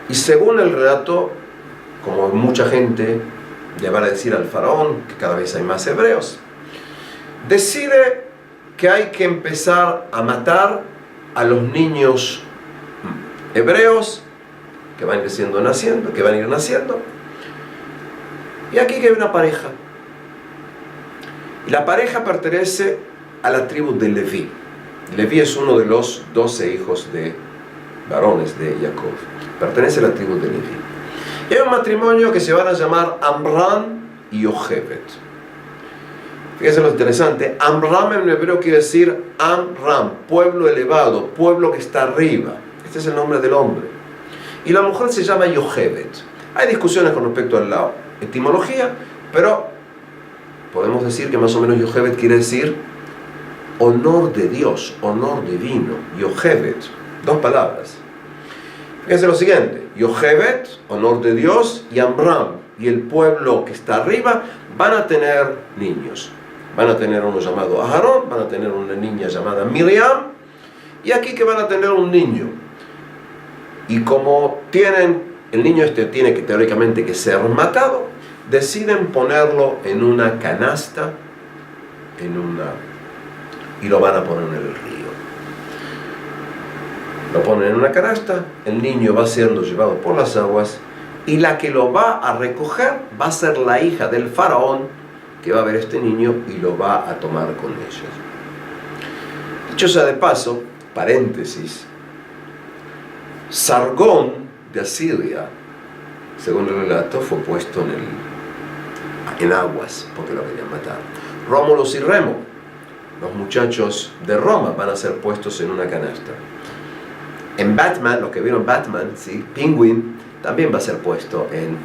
Y según el relato, como mucha gente le van a decir al faraón que cada vez hay más hebreos, decide que hay que empezar a matar a los niños hebreos que van a ir naciendo. Y aquí que hay una pareja. Y la pareja pertenece a la tribu de Leví. Leví es uno de los 12 hijos de varones de Jacob. Pertenece a la tribu de Leví. Y hay un matrimonio que se van a llamar Amram y Yochebed. Fíjense lo interesante. Amram en hebreo quiere decir Amram, pueblo elevado, pueblo que está arriba. Este es el nombre del hombre. Y la mujer se llama Yochebed. Hay discusiones con respecto a la etimología, pero podemos decir que más o menos Yochebed quiere decir honor de Dios, honor divino. Yochebed, dos palabras. Fíjense lo siguiente: Yochebed, honor de Dios, y Amram, y el pueblo que está arriba, van a tener niños. Van a tener uno llamado Aarón, van a tener una niña llamada Miriam, y aquí que van a tener un niño. Y como el niño tiene que teóricamente que ser matado, deciden ponerlo en una canasta, y lo van a poner en el río. Lo ponen en una canasta, el niño va siendo llevado por las aguas, y la que lo va a recoger va a ser la hija del faraón, que va a ver a este niño y lo va a tomar con ellos. Dicho sea de paso, paréntesis, Sargón de Asiria, según el relato, fue puesto en aguas porque lo querían matar. Rómulo y Remo, los muchachos de Roma, van a ser puestos en una canasta. En Batman, los que vieron Batman, ¿sí? Penguin también va a ser puesto en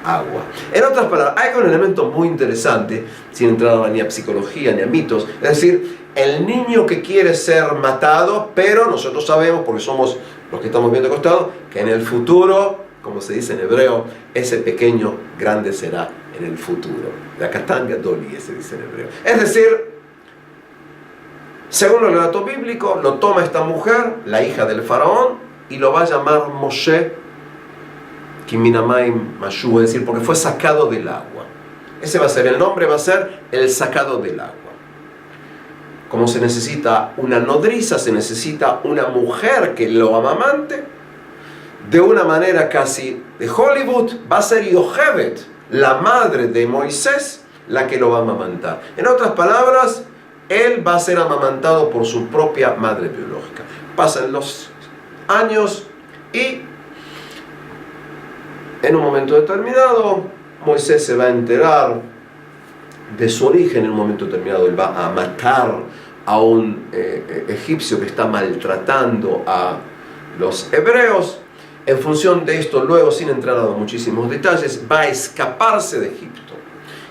agua. En otras palabras, hay un elemento muy interesante, sin entrar ni a psicología ni a mitos, es decir, el niño que quiere ser matado, pero nosotros sabemos, porque somos los que estamos viendo de costado, que en el futuro, como se dice en hebreo, ese pequeño grande será en el futuro. La katanga doli, se dice en hebreo. Es decir, según el relato bíblico, lo toma esta mujer, la hija del faraón, y lo va a llamar Moshe Kiminamaim Mashu, es decir, porque fue sacado del agua. Ese va a ser el nombre, va a ser el sacado del agua. Como se necesita una nodriza, se necesita una mujer que lo amamante, de una manera casi de Hollywood, va a ser Yochebed, la madre de Moisés, la que lo va a amamantar. En otras palabras, él va a ser amamantado por su propia madre biológica. Pasan los años y en un momento determinado Moisés se va a enterar de su origen. En un momento determinado él va a matar a un egipcio que está maltratando a los hebreos. En función de esto, luego, sin entrar a muchísimos detalles, va a escaparse de Egipto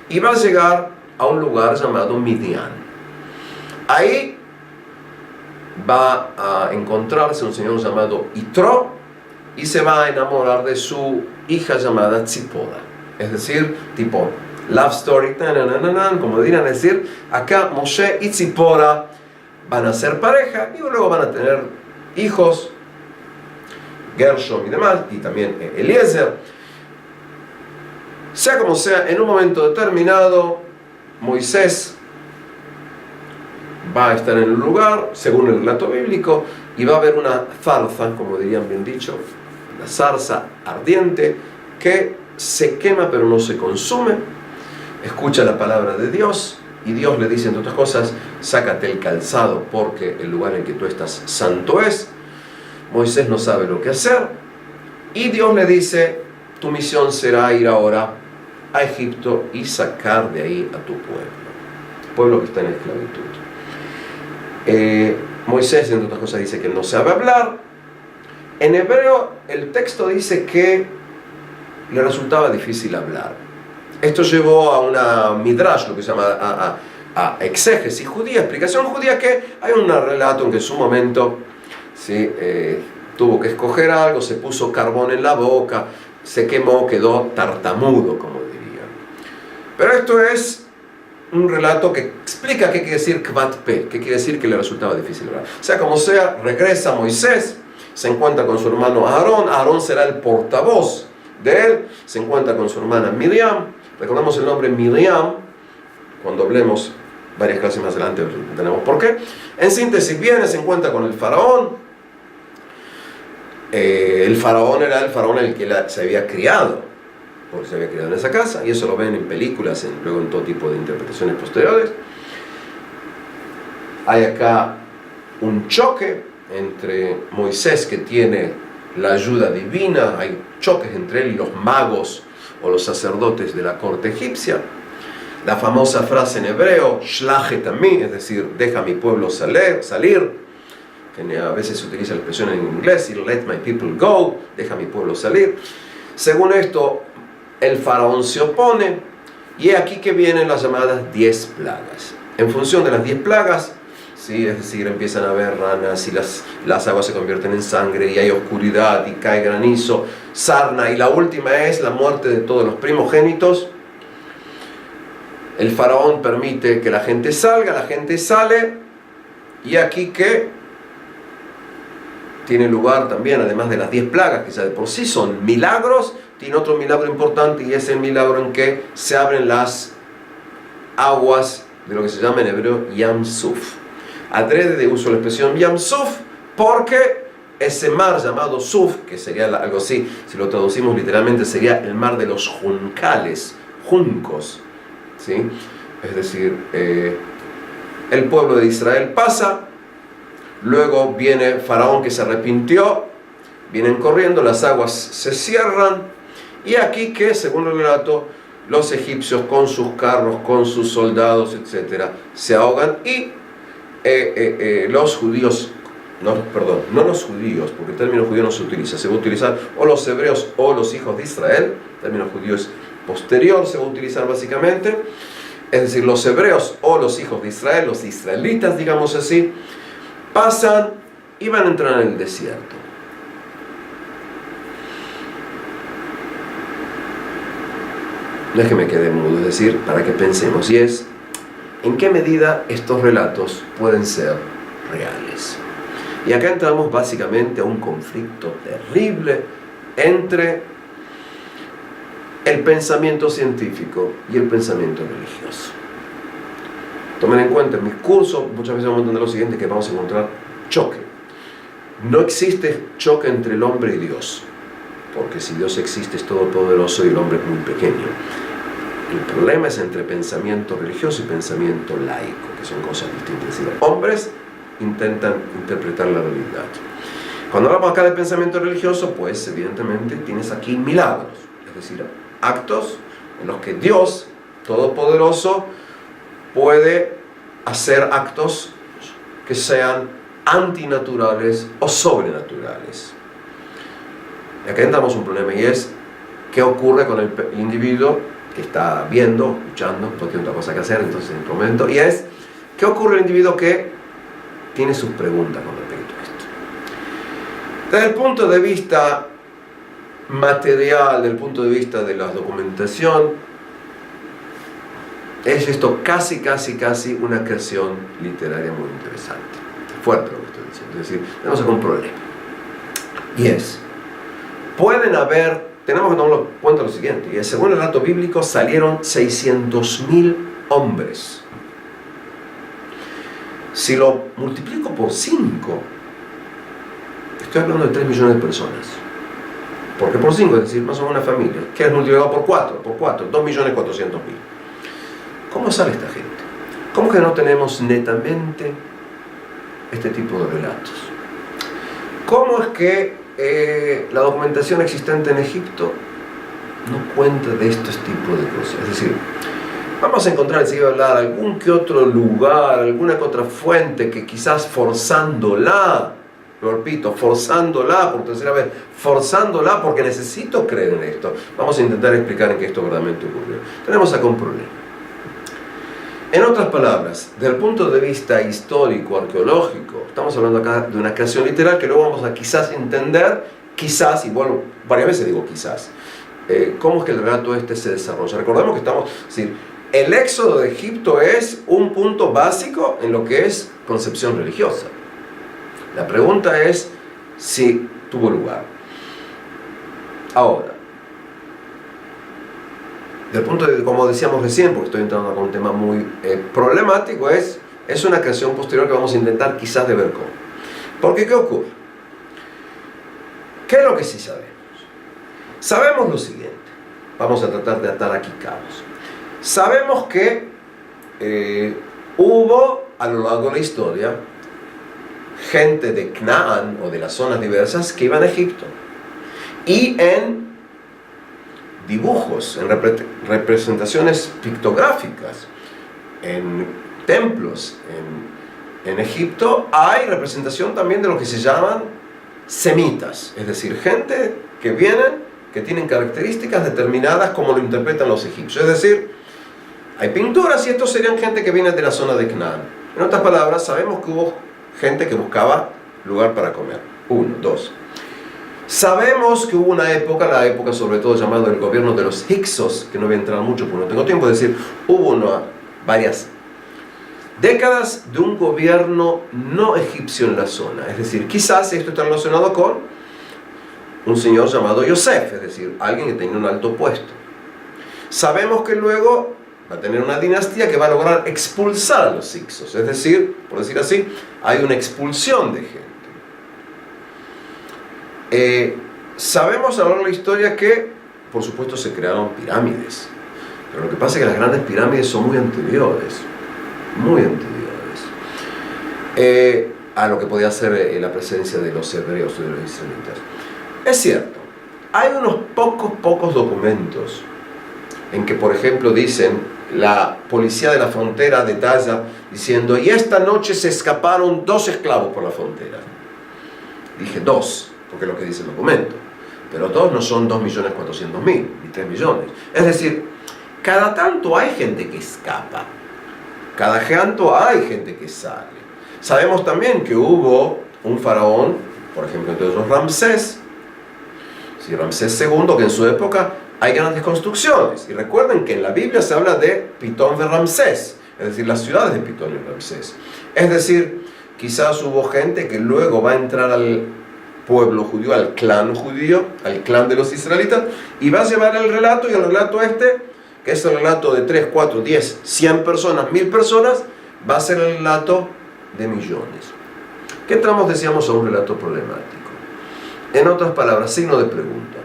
y va a llegar a un lugar llamado Midian. Ahí va a encontrarse un señor llamado Itro y se va a enamorar de su hija llamada Tzipora. Es decir, tipo love story, como dirían, es decir, acá Moshe y Tzipora van a ser pareja y luego van a tener hijos, Gershom y demás, y también Eliezer. Sea como sea, en un momento determinado, Moisés va a estar en el lugar, según el relato bíblico, y va a haber una zarza, como dirían bien dicho, una zarza ardiente que se quema pero no se consume. Escucha la palabra de Dios y Dios le dice, entre otras cosas, sácate el calzado porque el lugar en que tú estás santo es. Moisés no sabe lo que hacer, y Dios le dice: tu misión será ir ahora a Egipto y sacar de ahí a tu pueblo que está en esclavitud. Moisés, entre otras cosas, dice que no sabe hablar. En hebreo el texto dice que le resultaba difícil hablar. Esto llevó a una midrash, lo que se llama a exégesis judía, explicación judía, que hay un relato en que en su momento, ¿sí?, tuvo que escoger algo, se puso carbón en la boca, se quemó, quedó tartamudo, como dirían. Pero esto es un relato que explica qué quiere decir kvat pe, qué quiere decir que le resultaba difícil hablar. Sea como sea, regresa Moisés, se encuentra con su hermano Aarón. Aarón será el portavoz de él, se encuentra con su hermana Miriam. Recordamos el nombre Miriam cuando hablemos varias clases más adelante, tenemos por qué. En síntesis, viene, se encuentra con el faraón. El faraón era el faraón en el que se había criado, porque se había criado en esa casa, y eso lo ven en películas, luego en todo tipo de interpretaciones posteriores. Hay acá un choque entre Moisés, que tiene la ayuda divina, hay choques entre él y los magos o los sacerdotes de la corte egipcia. La famosa frase en hebreo, shlachet ami, es decir, deja a mi pueblo salir, que a veces se utiliza la expresión en inglés, let my people go, deja a mi pueblo salir. Según esto, el faraón se opone, y es aquí que vienen las llamadas 10 plagas. En función de las 10 plagas, ¿sí?, es decir, empiezan a haber ranas, y las aguas se convierten en sangre, y hay oscuridad, y cae granizo, sarna, y la última es la muerte de todos los primogénitos. El faraón permite que la gente salga, la gente sale, y aquí que tiene lugar también, además de las 10 plagas, que ya de por sí son milagros, tiene otro milagro importante, y es el milagro en que se abren las aguas de lo que se llama en hebreo Yam Suf. Adrede uso la expresión Yam Suf porque ese mar llamado Suf, que sería algo así, si lo traducimos literalmente, sería el mar de los juncales, juncos, ¿sí? Es decir, el pueblo de Israel pasa. Luego viene Faraón, que se arrepintió, vienen corriendo, las aguas se cierran, y aquí que, según el relato, los egipcios con sus carros, con sus soldados, etc., se ahogan, y los judíos, no los judíos, porque el término judío no se utiliza, se va a utilizar o los hebreos o los hijos de Israel, el término judío es posterior, se va a utilizar básicamente, es decir, los hebreos o los hijos de Israel, los israelitas, digamos así, pasan y van a entrar en el desierto. No es que me quede mudo, es decir, para que pensemos, y es, ¿en qué medida estos relatos pueden ser reales? Y acá entramos básicamente a un conflicto terrible entre el pensamiento científico y el pensamiento religioso. Tomen en cuenta, en mis cursos muchas veces vamos a entender lo siguiente, que vamos a encontrar choque. No existe choque entre el hombre y Dios, porque si Dios existe es todopoderoso y el hombre es muy pequeño. El problema es entre pensamiento religioso y pensamiento laico, que son cosas distintas. Es decir, hombres intentan interpretar la realidad. Cuando hablamos acá de pensamiento religioso, pues evidentemente tienes aquí milagros, es decir, actos en los que Dios todopoderoso puede hacer actos que sean antinaturales o sobrenaturales. Y acá entramos un problema, y es qué ocurre con el individuo que está viendo, escuchando, no tiene otra cosa que hacer, entonces en un momento, y es qué ocurre al individuo que tiene sus preguntas con respecto a esto. Desde el punto de vista material, desde el punto de vista de la documentación, es esto casi una creación literaria muy interesante. Es fuerte lo que estoy diciendo. Es decir, tenemos acá un problema. Y es, tenemos que tomar en cuenta lo siguiente, y es, según el relato bíblico, salieron 600.000 hombres. Si lo multiplico por 5, estoy hablando de 3 millones de personas. Porque por 5, es decir, más o menos una familia. ¿Qué es multiplicado por 4? Por 4, 2.400.000. ¿Cómo sale esta gente? ¿Cómo que no tenemos netamente este tipo de relatos? ¿Cómo es que la documentación existente en Egipto no cuenta de estos tipos de cosas? Es decir, vamos a encontrar, enseguida hablar, algún que otro lugar, alguna que otra fuente que quizás forzándola, lo repito, forzándola por tercera vez, forzándola porque necesito creer en esto. Vamos a intentar explicar en qué esto verdaderamente ocurrió. Tenemos acá un problema. En otras palabras, desde el punto de vista histórico, arqueológico, estamos hablando acá de una creación literal que luego vamos a quizás entender, quizás, y bueno, varias veces digo quizás, cómo es que el relato este se desarrolla. Recordemos que estamos, es decir, el éxodo de Egipto es un punto básico en lo que es concepción religiosa. La pregunta es si tuvo lugar. Ahora, del punto de, como decíamos recién, porque estoy entrando con un tema muy problemático, es una creación posterior que vamos a intentar quizás de ver cómo. Porque, ¿qué ocurre? ¿Qué es lo que sí sabemos? Sabemos lo siguiente. Vamos a tratar de atar aquí cabos. Sabemos que hubo a lo largo de la historia gente de Canaán o de las zonas diversas que iban a Egipto. Y en dibujos, en representaciones pictográficas, en templos en Egipto, hay representación también de lo que se llaman semitas, es decir, gente que vienen, que tienen características determinadas como lo interpretan los egipcios. Es decir, hay pinturas y estos serían gente que viene de la zona de Canaán. En otras palabras, sabemos que hubo gente que buscaba lugar para comer. 1, 2. Sabemos que hubo una época, la época sobre todo llamada el gobierno de los Hyksos, que no voy a entrar mucho porque no tengo tiempo de decir, hubo varias décadas de un gobierno no egipcio en la zona. Es decir, quizás esto está relacionado con un señor llamado Yosef, es decir, alguien que tenía un alto puesto. Sabemos que luego va a tener una dinastía que va a lograr expulsar a los Hyksos, es decir, por decir así, hay una expulsión de gente. Sabemos a lo largo de la historia que, por supuesto, se crearon pirámides, pero lo que pasa es que las grandes pirámides son muy anteriores a lo que podía ser la presencia de los hebreos y de los israelitas. Es cierto, hay unos pocos documentos en que, por ejemplo, dicen, la policía de la frontera detalla diciendo, y esta noche se escaparon 2 esclavos por la frontera. Dije 2, porque es lo que dice el documento, pero 2 no son 2.400.000 ni 3 millones. Es decir, cada tanto hay gente que escapa, cada tanto hay gente que sale. Sabemos también que hubo un faraón, por ejemplo, entre ellos Ramsés, Ramsés II, que en su época hay grandes construcciones. Y recuerden que en la Biblia se habla de Pitón de Ramsés, es decir, las ciudades de Pitón y Ramsés. Es decir, quizás hubo gente que luego va a entrar al pueblo judío, al clan de los israelitas, y va a llevar el relato, y el relato este, que es el relato de 3, 4, 10, 100 personas, 1000 personas, va a ser el relato de millones. ¿Qué entramos, decíamos, a un relato problemático? En otras palabras, signo de pregunta.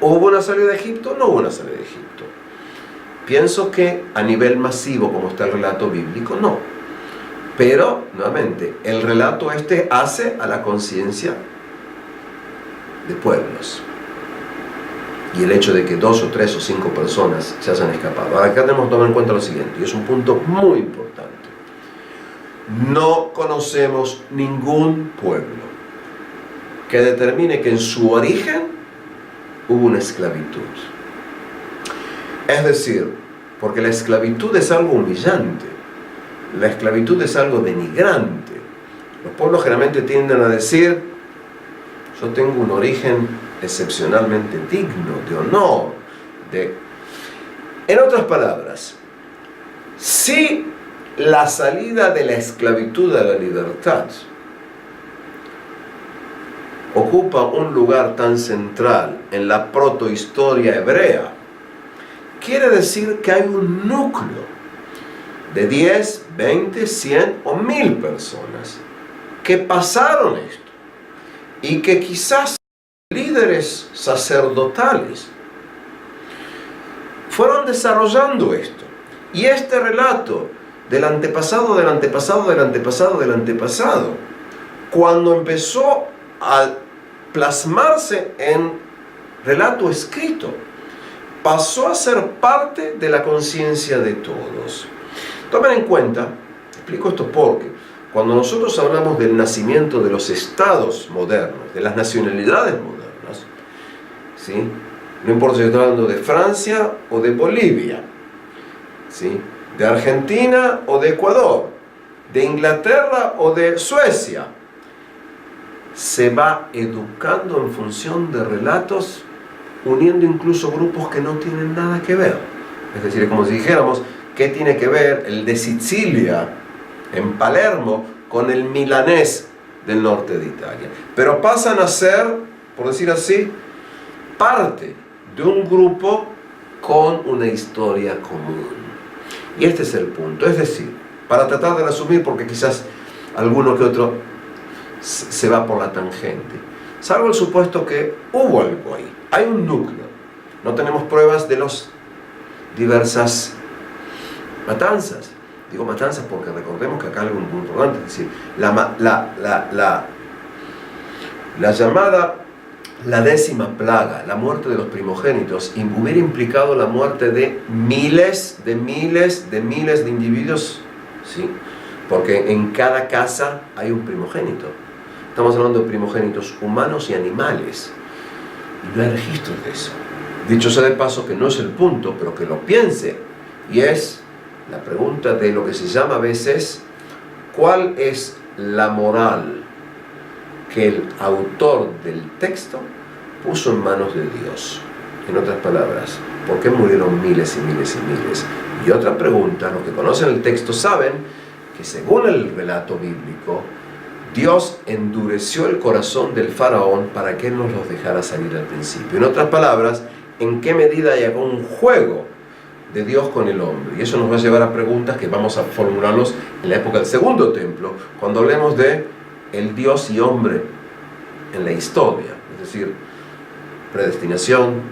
¿Hubo una salida de Egipto? No hubo una salida de Egipto. Pienso que a nivel masivo, como está el relato bíblico, no. Pero, nuevamente, el relato este hace a la conciencia de pueblos. Y el hecho de que 2 o 3 o 5 personas se hayan escapado. Ahora, acá tenemos que tomar en cuenta lo siguiente, y es un punto muy importante. No conocemos ningún pueblo que determine que en su origen hubo una esclavitud. Es decir, porque la esclavitud es algo humillante, la esclavitud es algo denigrante. Los pueblos generalmente tienden a decir, yo tengo un origen excepcionalmente digno, de honor, En otras palabras, si la salida de la esclavitud a la libertad ocupa un lugar tan central en la protohistoria hebrea, quiere decir que hay un núcleo de 10, 20, 100 o 1000 personas que pasaron esto y que quizás líderes sacerdotales fueron desarrollando esto. Y este relato del antepasado, del antepasado, del antepasado, del antepasado, cuando empezó al plasmarse en relato escrito, pasó a ser parte de la conciencia de todos. Tomen en cuenta, explico esto porque cuando nosotros hablamos del nacimiento de los estados modernos, de las nacionalidades modernas, ¿sí? No importa si estoy hablando de Francia o de Bolivia, ¿sí? De Argentina o de Ecuador, de Inglaterra o de Suecia, se va educando en función de relatos, uniendo incluso grupos que no tienen nada que ver. Es decir, es como si dijéramos, ¿qué tiene que ver el de Sicilia, en Palermo, con el milanés del norte de Italia? Pero pasan a ser, por decir así, parte de un grupo con una historia común. Y este es el punto. Es decir, para tratar de resumir, porque quizás alguno que otro se va por la tangente, salvo el supuesto que hubo algo ahí, hay un núcleo. No tenemos pruebas de las diversas matanzas. Digo matanzas porque recordemos que acá hay algo muy importante, es decir, la llamada la 10ª plaga, la muerte de los primogénitos, hubiera implicado la muerte de miles de individuos, ¿sí? Porque en cada casa hay un primogénito. Estamos hablando de primogénitos humanos y animales, y no hay registros de eso. Dicho sea de paso, que no es el punto, pero que lo piense, y es la pregunta de lo que se llama a veces, ¿cuál es la moral que el autor del texto puso en manos de Dios? En otras palabras, ¿por qué murieron miles y miles y miles? Y otra pregunta, los que conocen el texto saben que según el relato bíblico, Dios endureció el corazón del faraón para que no los dejara salir al principio. En otras palabras, ¿en qué medida hay un juego de Dios con el hombre? Y eso nos va a llevar a preguntas que vamos a formularlos en la época del Segundo Templo, cuando hablemos de el Dios y hombre en la historia, es decir, predestinación,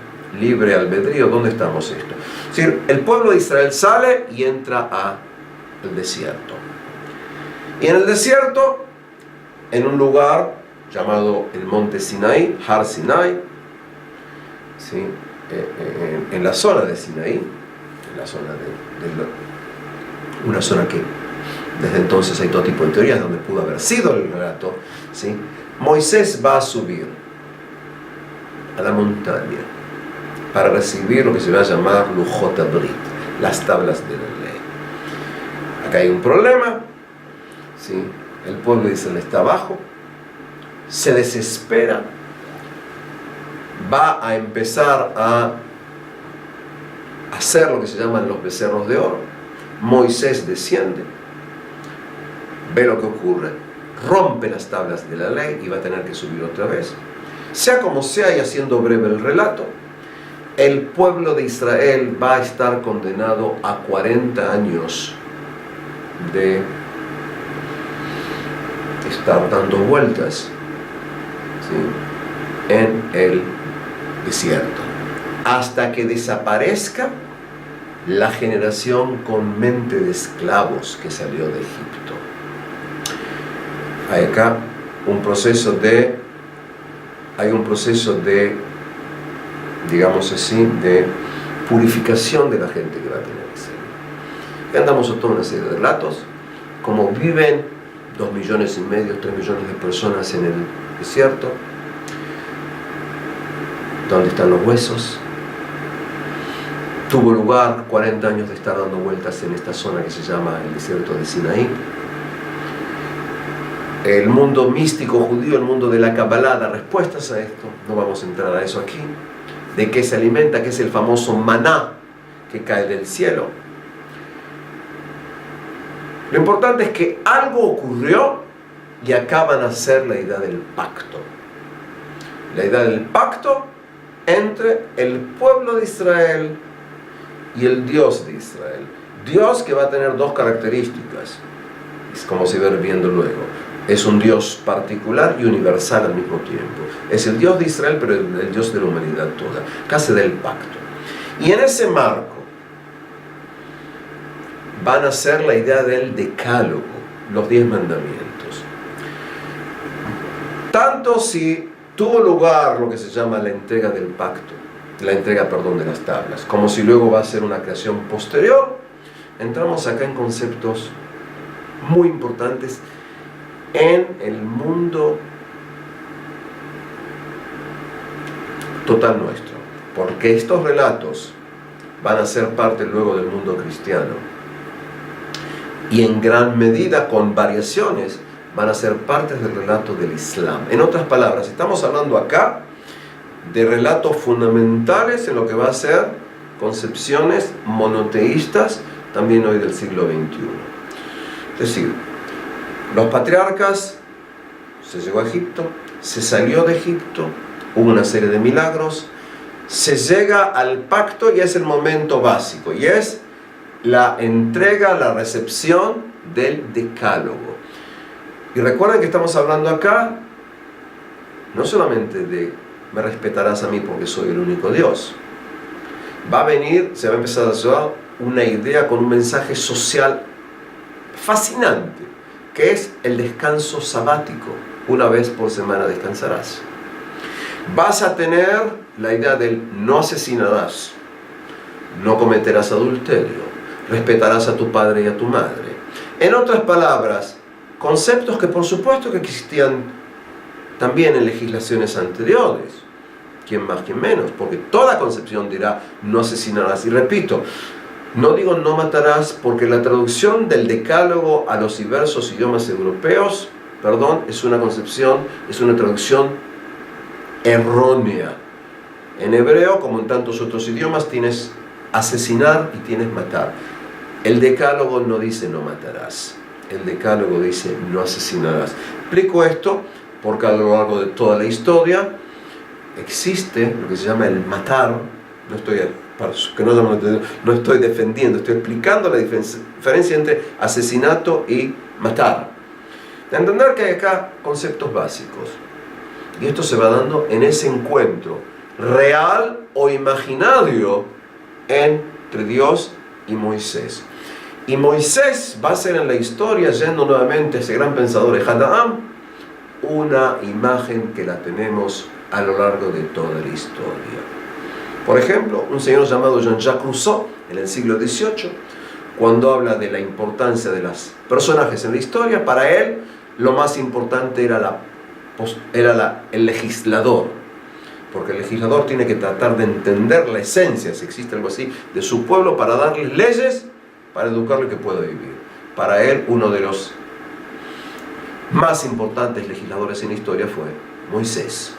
libre albedrío. ¿Dónde estamos esto? Es decir, el pueblo de Israel sale y entra al desierto. Y en el desierto, en un lugar llamado el monte Sinaí, Har Sinai, ¿sí? En la zona de Sinaí, en la zona una zona que desde entonces hay todo tipo de teorías donde pudo haber sido el relato, ¿sí? Moisés va a subir a la montaña para recibir lo que se va a llamar Lujot Abrit, las tablas de la ley. Acá hay un problema, ¿sí? El pueblo de Israel está abajo, se desespera, va a empezar a hacer lo que se llaman los becerros de oro. Moisés desciende, ve lo que ocurre, rompe las tablas de la ley y va a tener que subir otra vez. Sea como sea, y haciendo breve el relato, el pueblo de Israel va a estar condenado a 40 años de estar dando vueltas, ¿sí?, en el desierto, hasta que desaparezca la generación con mente de esclavos que salió de Egipto. Hay acá un proceso de, digamos así, de purificación de la gente que va a tener que ser. Y andamos a toda una serie de relatos, como viven 2,5 millones, 3 millones de personas en el desierto, dónde están los huesos. Tuvo lugar 40 años de estar dando vueltas en esta zona que se llama el desierto de Sinaí. El mundo místico judío, el mundo de la Kabbalah, da respuestas a esto. No vamos a entrar a eso aquí. ¿De qué se alimenta? Que es el famoso maná que cae del cielo. Lo importante es que algo ocurrió y acaban a ser la idea del pacto. La idea del pacto entre el pueblo de Israel y el Dios de Israel. Dios que va a tener dos características, es como se va viendo luego. Es un Dios particular y universal al mismo tiempo. Es el Dios de Israel, pero el Dios de la humanidad toda. Casi del pacto. Y en ese marco van a ser la idea del decálogo, los 10 mandamientos. tanto si tuvo lugar lo que se llama la entrega del pacto, la entrega, perdón, de las tablas, como si luego va a ser una creación posterior, entramos acá en conceptos muy importantes en el mundo total nuestro, porque estos relatos van a ser parte luego del mundo cristiano y en gran medida, con variaciones, van a ser partes del relato del Islam. En otras palabras, estamos hablando acá de relatos fundamentales en lo que va a ser concepciones monoteístas también hoy del siglo XXI. Es decir, los patriarcas, se llegó a Egipto, se salió de Egipto, hubo una serie de milagros, se llega al pacto y es el momento básico, y es la entrega, la recepción del decálogo. Y recuerden que estamos hablando acá no solamente de me respetarás a mí porque soy el único Dios. Va a venir, se va a empezar a hacer una idea con un mensaje social fascinante, que es el descanso sabático. Una vez por semana descansarás. Vas a tener la idea del no asesinarás, no cometerás adulterio, respetarás a tu padre y a tu madre. En otras palabras, conceptos que por supuesto que existían también en legislaciones anteriores. ¿Quién más, quién menos? Porque toda concepción dirá no asesinarás. Y repito, no digo no matarás porque la traducción del decálogo a los diversos idiomas europeos, es una concepción, es una traducción errónea. En hebreo, como en tantos otros idiomas, tienes asesinar y tienes matar. El decálogo no dice no matarás. El decálogo dice no asesinarás. Explico esto porque a lo largo de toda la historia existe lo que se llama el matar. No estoy defendiendo, estoy explicando la diferencia entre asesinato y matar. De entender que hay acá conceptos básicos. Y esto se va dando en ese encuentro real o imaginario entre Dios y Moisés. Y Moisés va a ser en la historia, yendo nuevamente a ese gran pensador Ehad Ha'am, una imagen que la tenemos a lo largo de toda la historia. Por ejemplo, un señor llamado Jean-Jacques Rousseau, en el siglo XVIII, cuando habla de la importancia de los personajes en la historia, para él lo más importante era el legislador, porque el legislador tiene que tratar de entender la esencia, si existe algo así, de su pueblo para darles leyes, para educarle que pueda vivir. Para él, uno de los más importantes legisladores en la historia fue Moisés.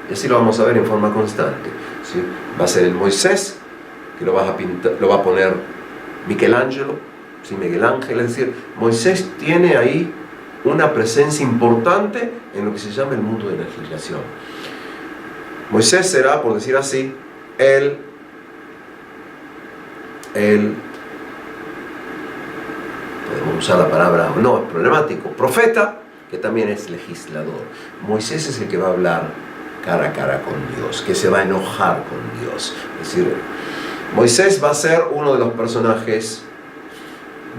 Y así lo vamos a ver en forma constante, ¿sí? Va a ser el Moisés que lo va a poner Michelangelo, ¿sí? Miguel Ángel, es decir, Moisés tiene ahí una presencia importante en lo que se llama el mundo de la legislación. Moisés será, por decir así, podemos usar la palabra o no, es problemático, profeta, que también es legislador. Moisés es el que va a hablar cara a cara con Dios, que se va a enojar con Dios. Es decir, Moisés va a ser uno de los personajes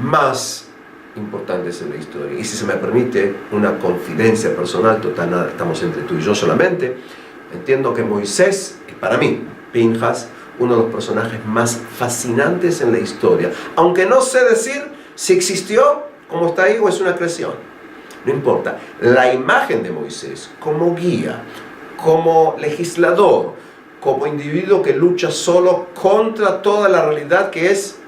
más importantes en la historia. Y si se me permite una confidencia personal, total, estamos entre tú y yo solamente, entiendo que Moisés es para mí, Pinhas, uno de los personajes más fascinantes en la historia, aunque no sé decir si existió como está ahí o es una creación, no importa. La imagen de Moisés como guía, como legislador, como individuo que lucha solo contra toda la realidad que es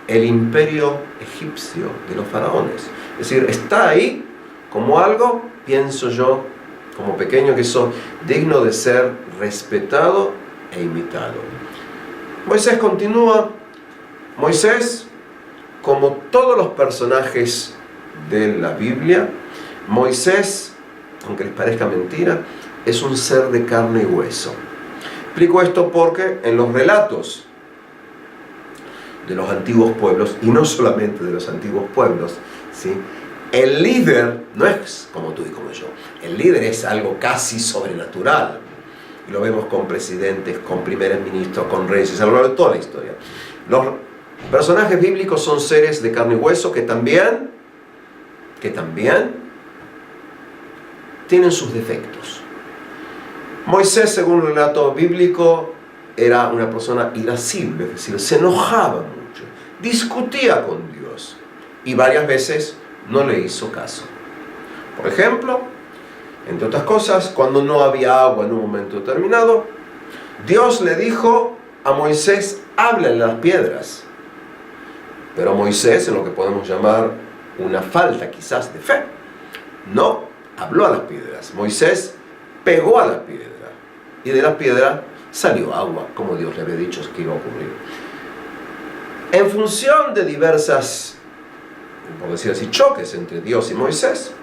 el imperio egipcio de los faraones. Es decir, está ahí como algo, pienso yo, como pequeño que soy, digno de ser respetado e imitado. Moisés continúa. Moisés, como todos los personajes de la Biblia, Moisés, aunque les parezca mentira, es un ser de carne y hueso. Explico esto porque en los relatos de los antiguos pueblos, y no solamente de los antiguos pueblos, ¿sí? El líder no es como tú y como yo. El líder es algo casi sobrenatural. Y lo vemos con presidentes, con primeros ministros, con reyes, a lo largo de toda la historia. Los personajes bíblicos son seres de carne y hueso que también tienen sus defectos. Moisés, según el relato bíblico, era una persona irascible, es decir, se enojaba mucho, discutía con Dios y varias veces no le hizo caso. Por ejemplo, entre otras cosas, cuando no había agua en un momento determinado, Dios le dijo a Moisés: háblale a las piedras. Pero Moisés, en lo que podemos llamar una falta quizás de fe, no habló a las piedras. Moisés pegó a la piedra y de la piedra salió agua, como Dios le había dicho que iba a ocurrir. En función de diversas, por decir así, choques entre Dios y Moisés,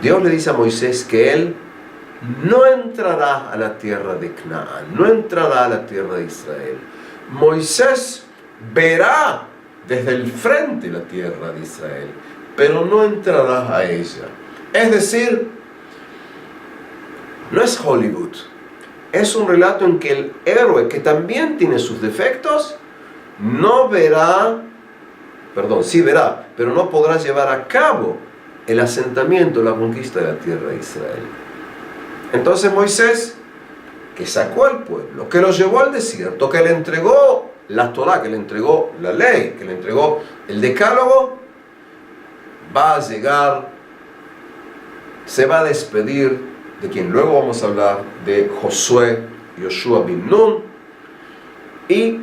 Dios le dice a Moisés que él no entrará a la tierra de Canaán, no entrará a la tierra de Israel. Moisés verá desde el frente la tierra de Israel, pero no entrará a ella. Es decir, no es Hollywood. Es un relato en que el héroe, que también tiene sus defectos, no verá, sí verá, pero no podrá llevar a cabo el asentamiento, la conquista de la tierra de Israel. Entonces Moisés, que sacó al pueblo, que lo llevó al desierto, que le entregó la Torá, que le entregó la ley, que le entregó el decálogo, va a llegar, se va a despedir de quien luego vamos a hablar, de Josué, Yoshua bin Nun, y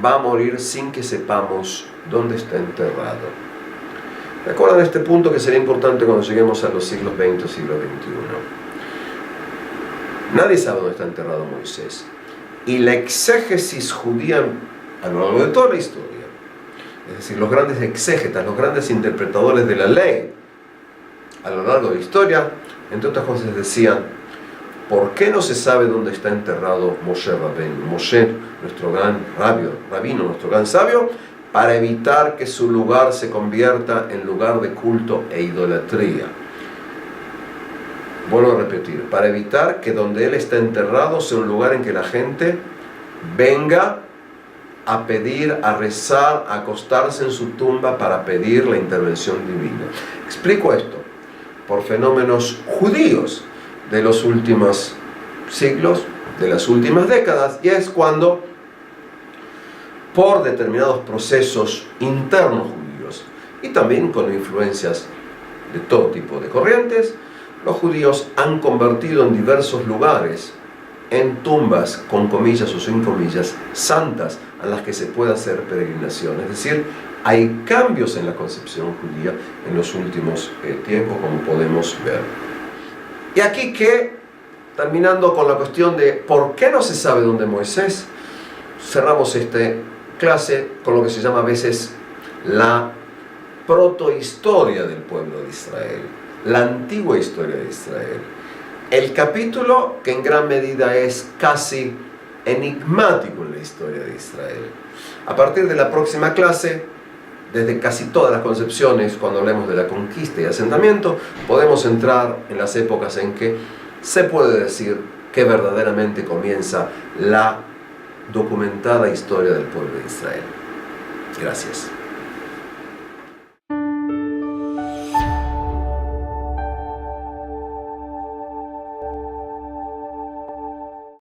va a morir sin que sepamos dónde está enterrado. Recuerden este punto que sería importante cuando lleguemos a los siglos XX, siglo XXI. Nadie sabe dónde está enterrado Moisés. Y la exégesis judía a lo largo de toda la historia, es decir, los grandes exégetas, los grandes interpretadores de la ley a lo largo de la historia, entre otras cosas decían: ¿por qué no se sabe dónde está enterrado Moshe Rabbeinu? Moshe, nuestro gran rabino, nuestro gran sabio, para evitar que su lugar se convierta en lugar de culto e idolatría. Vuelvo a repetir, para evitar que donde él está enterrado sea un lugar en que la gente venga a pedir, a rezar, a acostarse en su tumba para pedir la intervención divina. Explico esto por fenómenos judíos de los últimos siglos, de las últimas décadas, y es cuando, por determinados procesos internos judíos y también con influencias de todo tipo de corrientes, los judíos han convertido en diversos lugares en tumbas, con comillas o sin comillas, santas, a las que se puede hacer peregrinación. Es decir, hay cambios en la concepción judía en los últimos tiempos, como podemos ver. Y aquí que, terminando con la cuestión de por qué no se sabe dónde Moisés, cerramos esta clase con lo que se llama a veces la protohistoria del pueblo de Israel, la antigua historia de Israel. El capítulo que en gran medida es casi enigmático en la historia de Israel. A partir de la próxima clase, desde casi todas las concepciones, cuando hablemos de la conquista y asentamiento, podemos entrar en las épocas en que se puede decir que verdaderamente comienza la documentada historia del pueblo de Israel. Gracias.